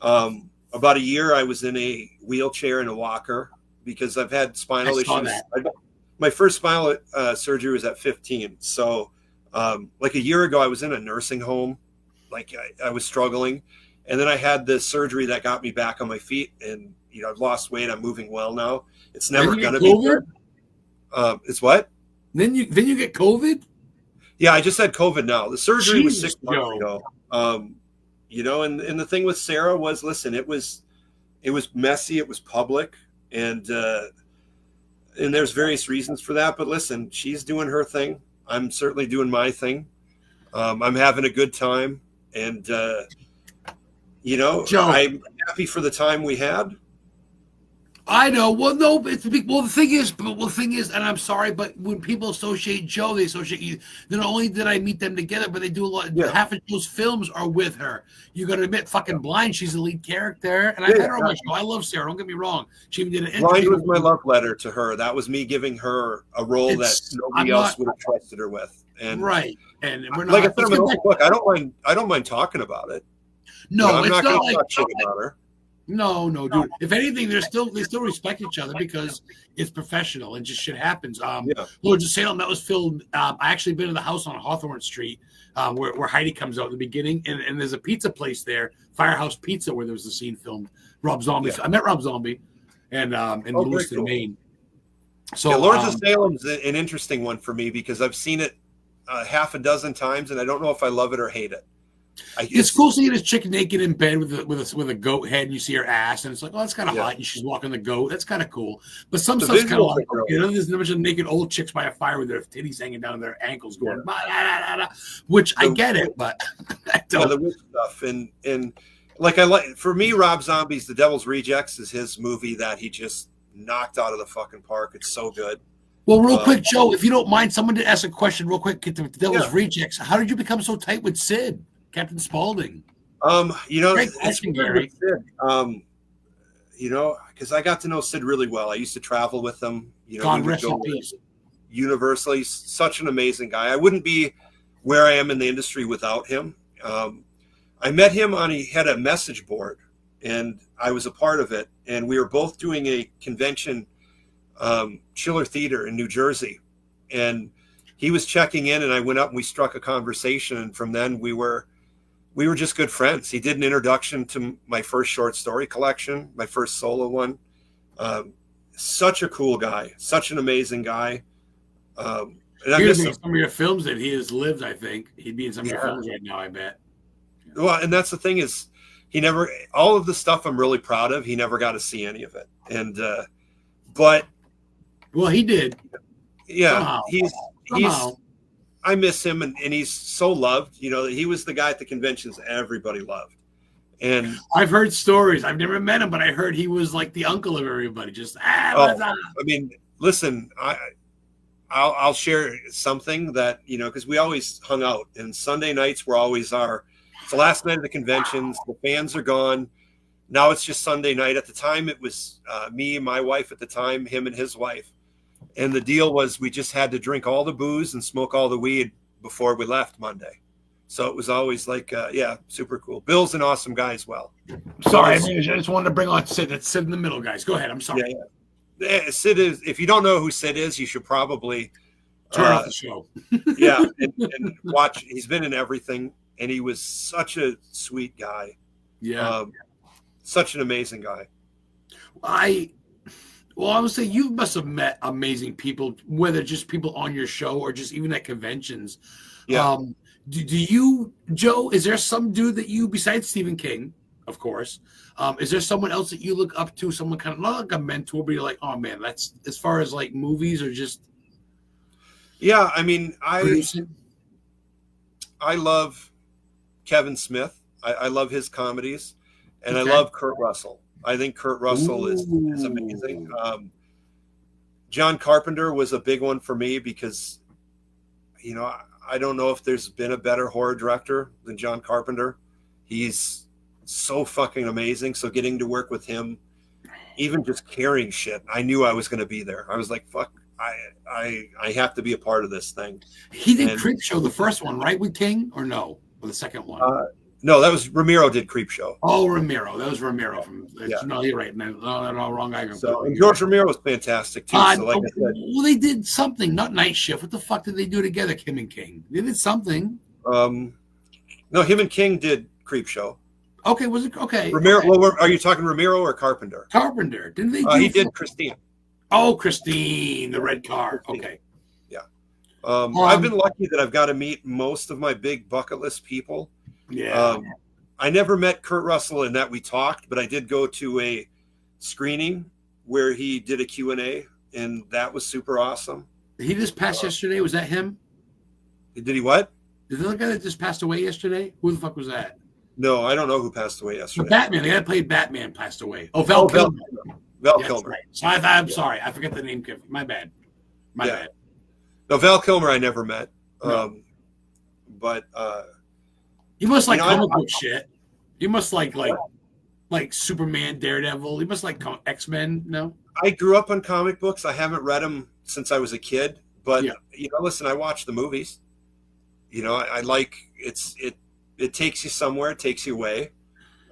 about a year. I was in a wheelchair and a walker because I've had spinal issues. My first spinal surgery was at 15. So, like a year ago, I was in a nursing home. Like I was struggling. And then I had this surgery that got me back on my feet, and I've lost weight. I'm moving well now. It's never gonna be good. It's what? Then you get COVID? Yeah, I just had COVID now. The surgery was 6 months ago. And the thing with Sarah was, listen, it was messy. It was public, and there's various reasons for that. But listen, she's doing her thing. I'm certainly doing my thing. I'm having a good time, and Joe, I'm happy for the time we had. I know. Well, no, the thing is, and I'm sorry, but when people associate Joe, they associate you. Not only did I meet them together, but they do a lot. Yeah. Half of Joe's films are with her. You got to admit, fucking Blind, she's the lead character, and I met her on my show. I love Sarah. Don't get me wrong. She even did an interview. Blind was my love letter to her. That was me giving her a role that nobody else would have trusted her with. And right, and we're not. Like I said, look, I don't mind talking about it. No, I'm not going to talk shit about her. No, dude. If anything, they still respect each other because it's professional and just shit happens. Lords of Salem, that was filmed. I actually been to the house on Hawthorne Street where Heidi comes out in the beginning, and there's a pizza place there, Firehouse Pizza, where there was a scene filmed. Rob Zombie. I met Rob Zombie, and in Lewiston, Maine. So Lords of Salem's an interesting one for me because I've seen it half a dozen times, and I don't know if I love it or hate it. It's cool seeing this chick naked in bed with a goat head, and you see her ass, and it's like, oh, that's kind of hot. And she's walking the goat. That's kind of cool. But some stuff's kind of like, there's a bunch of naked old chicks by a fire with their titties hanging down their ankles, going, which I get it, but I don't. The weird stuff, and for me, Rob Zombie's The Devil's Rejects is his movie that he just knocked out of the fucking park. It's so good. Well, real quick, Joe, if you don't mind, someone did ask a question real quick. Get to The Devil's Rejects. How did you become so tight with Sid? Captain Spaulding. It's Gary. Because I got to know Sid really well. I used to travel with him. God rest in peace. Universally, such an amazing guy. I wouldn't be where I am in the industry without him. I met him he had a message board, and I was a part of it. And we were both doing a convention, Chiller Theater in New Jersey, and he was checking in, and I went up and we struck a conversation. And from then we were just good friends. He did an introduction to my first short story collection, my first solo one. Such a cool guy, such an amazing guy. And I miss him. Some of your films that he has lived, I think. He'd be in some of your films right now, I bet. Well, and that's the thing is, all of the stuff I'm really proud of, he never got to see any of it. And, but. Well, he did. Yeah. Somehow. I miss him, and he's so loved. He was the guy at the conventions everybody loved. And I've heard stories. I've never met him, but I heard he was like the uncle of everybody. Just I mean, listen, I'll share something that because we always hung out, and Sunday nights were always it's the last night of the conventions. The fans are gone. Now it's just Sunday night. At the time, it was me, my wife at the time, him and his wife. And the deal was we just had to drink all the booze and smoke all the weed before we left Monday. So it was always like, super cool. Bill's an awesome guy as well. Sorry, I just wanted to bring on Sid. It's Sid in the middle, guys. Go ahead. I'm sorry. Yeah. Sid is, if you don't know who Sid is, you should probably turn off the show. and watch. He's been in everything, and he was such a sweet guy. Yeah. Such an amazing guy. I would say you must have met amazing people, whether just people on your show or just even at conventions. Yeah. Do you, Joe, is there some dude that you, besides Stephen King, of course, is there someone else that you look up to, someone kind of not like a mentor, but you're like, oh man, that's as far as like movies or just Yeah, I mean, producing? I love Kevin Smith. I love his comedies, and Okay. I love Kurt Russell. I think Kurt Russell is amazing. John Carpenter was a big one for me because, you know, I don't know if there's been a better horror director than John Carpenter. He's so fucking amazing. So getting to work with him, even just carrying shit, I knew I was going to be there. I was like, fuck, I have to be a part of this thing. He did Creepshow, the first one, right, with King, or no? Or the second one? No, that was Ramiro did Creepshow. Oh, Ramiro. That was Ramiro from. Yeah. No, you're right, man. No, wrong guy. So, and George Romero was fantastic too. So, like I said, well, they did something, not Night Shift. What the fuck did they do together, Kim and King? They did something. No, him and King did Creepshow. Okay, was it okay? Ramiro. Okay. Well, are you talking Ramiro or Carpenter? Carpenter. Didn't they? Do He did Christine. Oh, Christine, the red car. Christine. Okay. Yeah. I've been lucky that I've got to meet most of my big bucket list people. Yeah. I never met Kurt Russell in that we talked, but I did go to a screening where he did a Q&A, and that was super awesome. He just passed yesterday. Was that him? Did he what? Did the guy that just passed away yesterday? Who the fuck was that? No, I don't know who passed away yesterday. Batman. The guy that played Batman passed away. Oh, Val Kilmer. Val Kilmer. Right. So I'm sorry. I forget the name. My bad. My bad. No, Val Kilmer I never met. No. But you must like comic book shit. You must like Superman, Daredevil. You must like X-Men. No, I grew up on comic books. I haven't read them since I was a kid. But you know, listen, I watch the movies. You know, I like it takes you somewhere. It takes you away.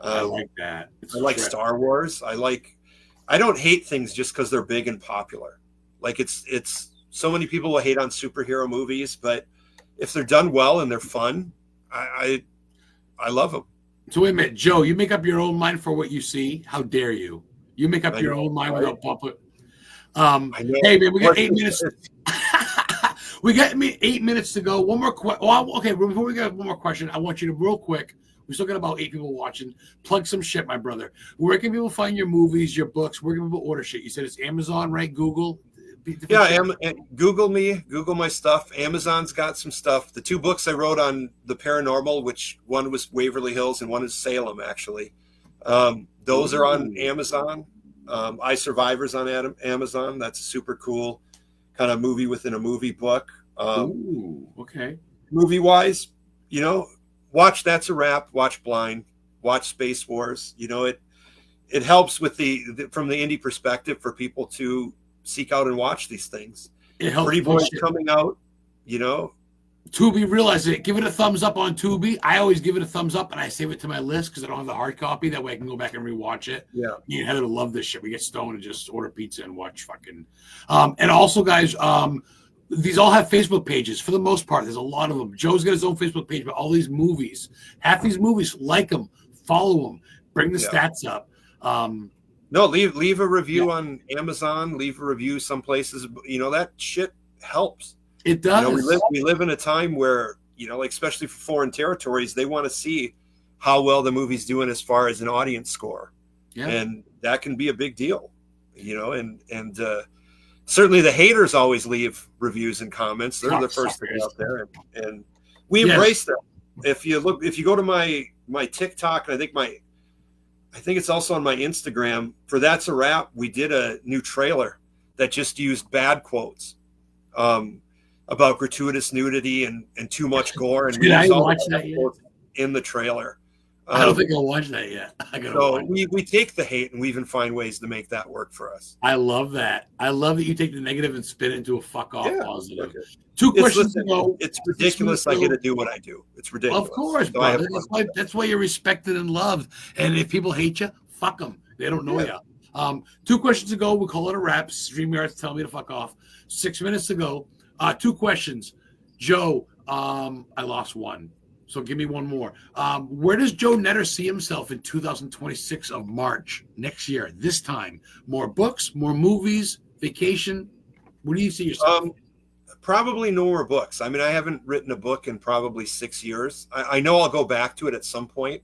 I like that. I like Star Wars. I don't hate things just because they're big and popular. Like it's so many people will hate on superhero movies, but if they're done well and they're fun, I love them. So wait a minute, Joe, you make up your own mind for what you see. How dare you? You make up your own mind without public. Hey man, we got 8 minutes. We got 8 minutes to go. One more question. Okay, before we get one more question, I want you to real quick. We still got about 8 people watching. Plug some shit, my brother. Where can people find your movies, your books? Where can people order shit? You said it's Amazon, right? Google. Yeah, Google me, Google my stuff. Amazon's got some stuff. The 2 books I wrote on the paranormal, which one was Waverly Hills and one is Salem, actually. Those are on Amazon. I Survivor's on Amazon. That's a super cool kind of movie within a movie book. Okay. Movie-wise, you know, watch That's a Wrap, watch Blind, watch Space Wars. You know, it helps with from the indie perspective for people to seek out and watch these things. It helps. Pretty Boys coming out, you know. Tubi, realize it. Give it a thumbs up on Tubi. I always give it a thumbs up and I save it to my list because I don't have the hard copy. That way I can go back and rewatch it. Yeah. Me and Heather love this shit. We get stoned and just order pizza and watch fucking. And also, guys, these all have Facebook pages for the most part. There's a lot of them. Joe's got his own Facebook page, but all these movies, half these movies, like them, follow them, bring the stats up. No, leave a review on Amazon. Leave a review some places. You know, that shit helps. It does. You know, we live in a time where, you know, like especially for foreign territories, they want to see how well the movie's doing as far as an audience score. Yeah. And that can be a big deal, you know, and certainly the haters always leave reviews and comments. They're the first to get out there, and we embrace them. If you go to my TikTok, and I think it's also on my Instagram, for That's a Wrap, we did a new trailer that just used bad quotes about gratuitous nudity and too much gore. And did I watch that yet? In the trailer. I don't think I'll watch that yet. We take the hate and we even find ways to make that work for us. I love that. I love that you take the negative and spin it into a fuck off positive. Okay. 2 questions ago. It's ridiculous. I get to do what I do. It's ridiculous. Of course, brother. That's why you're respected and loved. And if people hate you, fuck them. They don't know you. 2 questions ago, we call it a wrap. StreamYard's telling me to fuck off. 6 minutes ago. 2 questions. Joe, I lost one. So give me one more. Where does Joe Netter see himself in 2026 of March next year? This time, more books, more movies, vacation. Where do you see yourself? Probably no more books. I mean, I haven't written a book in probably 6 years. I know I'll go back to it at some point.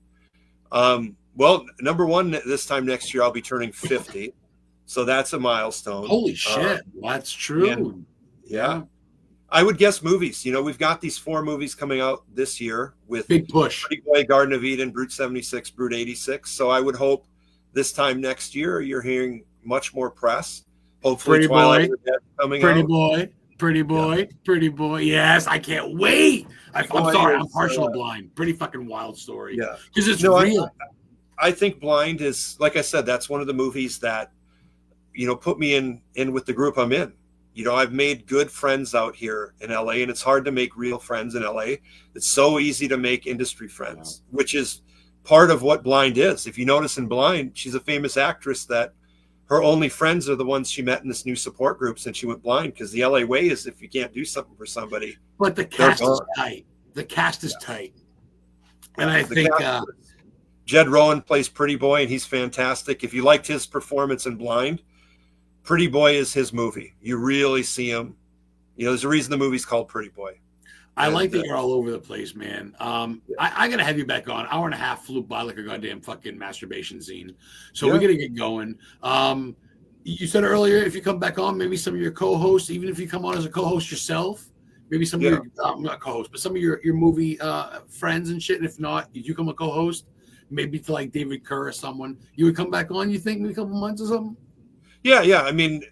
Well, number one, this time next year, I'll be turning 50. So that's a milestone. Holy shit. That's true. Yeah. I would guess movies. You know, we've got these 4 movies coming out this year with Big push. Pretty Boy, Garden of Eden, Brute 76, Brute 86. So I would hope this time next year you're hearing much more press. Hopefully Pretty Twilight Boy, coming Pretty out. Boy, Pretty Boy, Yeah. Pretty Boy. Yes, I can't wait. I'm Boy sorry, I'm is, partial to Blind. Pretty fucking wild story. Yeah. Because it's No, real. I think Blind is, like I said, that's one of the movies that, you know, put me in with the group I'm in. You know, I've made good friends out here in LA, and it's hard to make real friends in LA. It's so easy to make industry friends, which is part of what Blind is. If you notice in Blind, she's a famous actress that her only friends are the ones she met in this new support group since she went blind, because the LA way is if you can't do something for somebody. But the cast is tight. The cast is tight. And I think Jed Rowan plays Pretty Boy, and he's fantastic. If you liked his performance in Blind, Pretty Boy is his movie. You really see him. You know, there's a reason the movie's called Pretty Boy. I like that you're all over the place, man. I got to have you back on. Hour and a half flew by like a goddamn fucking masturbation scene. So we're going to get going. You said earlier, if you come back on, maybe some of your co-hosts, even if you come on as a co-host yourself, maybe some of your, not co-hosts, but some of your movie friends and shit. And if not, you come a co-host, maybe to like David Kerr or someone, you would come back on, you think, in a couple months or something? Yeah. I mean,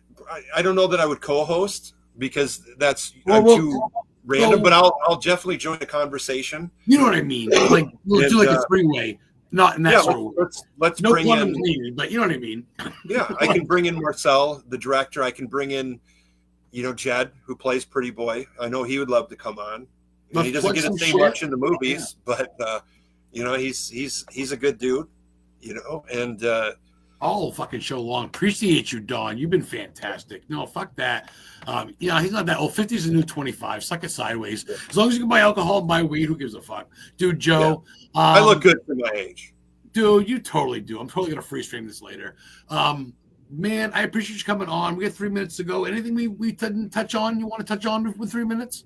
I don't know that I would co-host because that's too random, but I'll definitely join the conversation. You know what I mean? Like we'll do like a three-way, not in that sort of way. Let's no bring in needed, but you know what I mean. Yeah, I can bring in Marcel, the director. I can bring in, you know, Jed, who plays Pretty Boy. I know he would love to come on. He doesn't get to say much in the movies, but you know, he's a good dude, you know, and all fucking show long. Appreciate you, Don. You've been fantastic. No, fuck that. You know, he's not that old. 50 is the new 25. Suck it sideways. As long as you can buy alcohol and buy weed, who gives a fuck? Dude, Joe. Yeah. I look good for my age. Dude, you totally do. I'm totally going to free stream this later. Man, I appreciate you coming on. We got 3 minutes to go. Anything we didn't touch on you want to touch on with 3 minutes?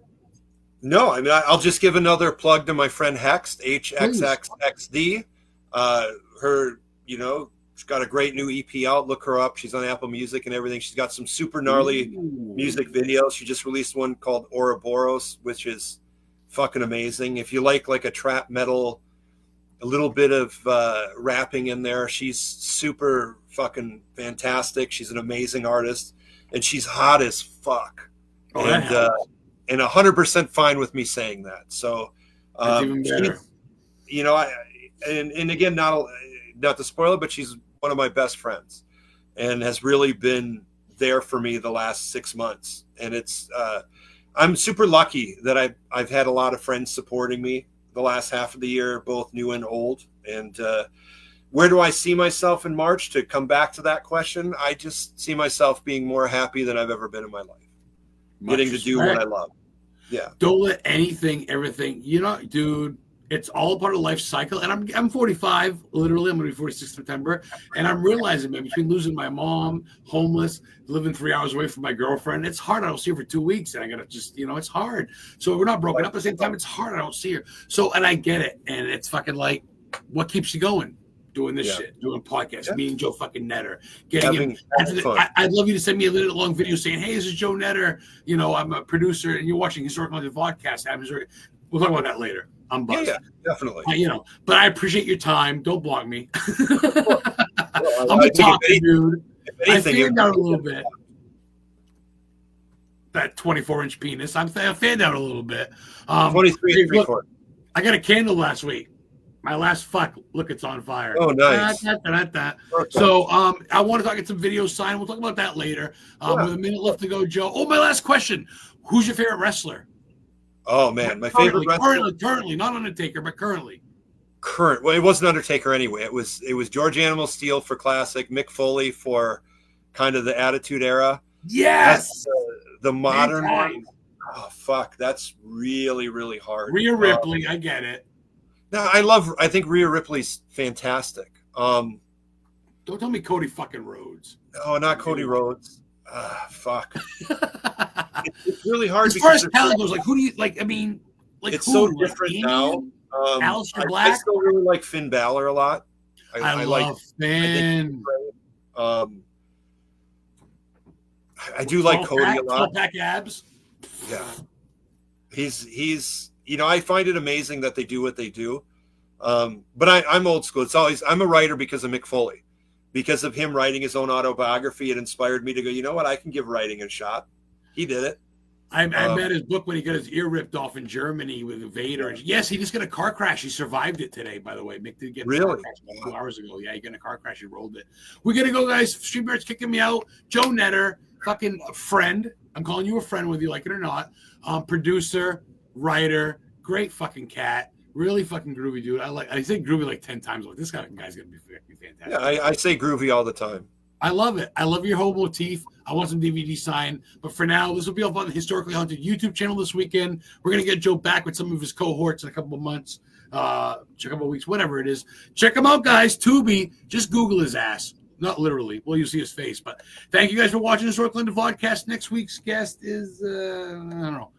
No, I mean, I'll just give another plug to my friend Hext, HXXXD. Her, you know, she's got a great new EP out. Look her up. She's on Apple Music and everything. She's got some super gnarly music videos. She just released one called Ouroboros, which is fucking amazing. If you like a trap metal, a little bit of rapping in there, she's super fucking fantastic. She's an amazing artist, and she's hot as fuck. And 100% fine with me saying that. So, you know, and again, not to spoil it, but she's one of my best friends and has really been there for me the last 6 months. And it's, I'm super lucky that I've had a lot of friends supporting me the last half of the year, both new and old. And where do I see myself in March? To come back to that question, I just see myself being more happy than I've ever been in my life. Getting to do what I love. Yeah. Don't let everything, you know, dude, it's all part of life cycle. And I'm 45, literally. I'm going to be 46 September. And I'm realizing, man, between losing my mom, homeless, living 3 hours away from my girlfriend, it's hard. I don't see her for 2 weeks. And I got to just, you know, it's hard. So we're not broken up at the same time. It's hard. I don't see her. So, and I get it. And it's fucking like, what keeps you going? Doing this shit, doing podcasts, me and Joe fucking Netter, getting him. I'd love you to send me a little long video saying, "Hey, this is Joe Netter. You know, I'm a producer, and you're watching Historical VODCAST." We'll talk about that later. I'm buzzed. Yeah, definitely. You know, but I appreciate your time. Don't block me. I'm a talker, dude. I fanned out a little bit. That 24-inch penis. I fanned out a little bit. 23 look, I got a candle last week. My last fuck, look, it's on fire. Oh, nice. So I want to talk at some video sign. We'll talk about that later. With a minute left to go, Joe. Oh, my last question. Who's your favorite wrestler? Oh, man. My favorite wrestler? Currently, not Undertaker, but currently. Well, it wasn't Undertaker anyway. It was George Animal Steel for Classic, Mick Foley for kind of the Attitude Era. Yes! That's, the modern one. Oh, fuck. That's really, really hard. Rhea Ripley, I get it. No, I think Rhea Ripley's fantastic. Don't tell me Cody fucking Rhodes. Oh, not Cody Rhodes. Fuck. It's really hard. As far as talent goes, like who do you like? I mean, like it's who? so Like different now. Aleister I Black. still really like Finn Balor a lot. I love Finn. I do like Cody a lot. Pack abs. Yeah, he's I find it amazing that they do what they do. But I'm old school. I'm a writer because of Mick Foley, because of him writing his own autobiography. It inspired me to go, you know what? I can give writing a shot. He did it. I read his book when he got his ear ripped off in Germany with Vader. Yes, he just got a car crash. He survived it today, by the way. Mick did get a car crash 2 hours ago. Yeah, he got in a car crash. He rolled it. We're going to go, guys. StreamYard's kicking me out. Joe Netter, fucking friend. I'm calling you a friend whether you like it or not. Producer, writer, great fucking cat. Really fucking groovy dude. I say groovy like 10 times. Like, this guy's going to be fantastic. Yeah, I say groovy all the time. I love it. I love your whole motif. I want some DVD signed. But for now, this will be up on the Historically Haunted YouTube channel this weekend. We're going to get Joe back with some of his cohorts in a couple of months, a couple of weeks, whatever it is. Check him out, guys. Tubi. Just Google his ass. Not literally. Well, you'll see his face. But thank you guys for watching Historically Haunted VODCAST. Next week's guest is, I don't know.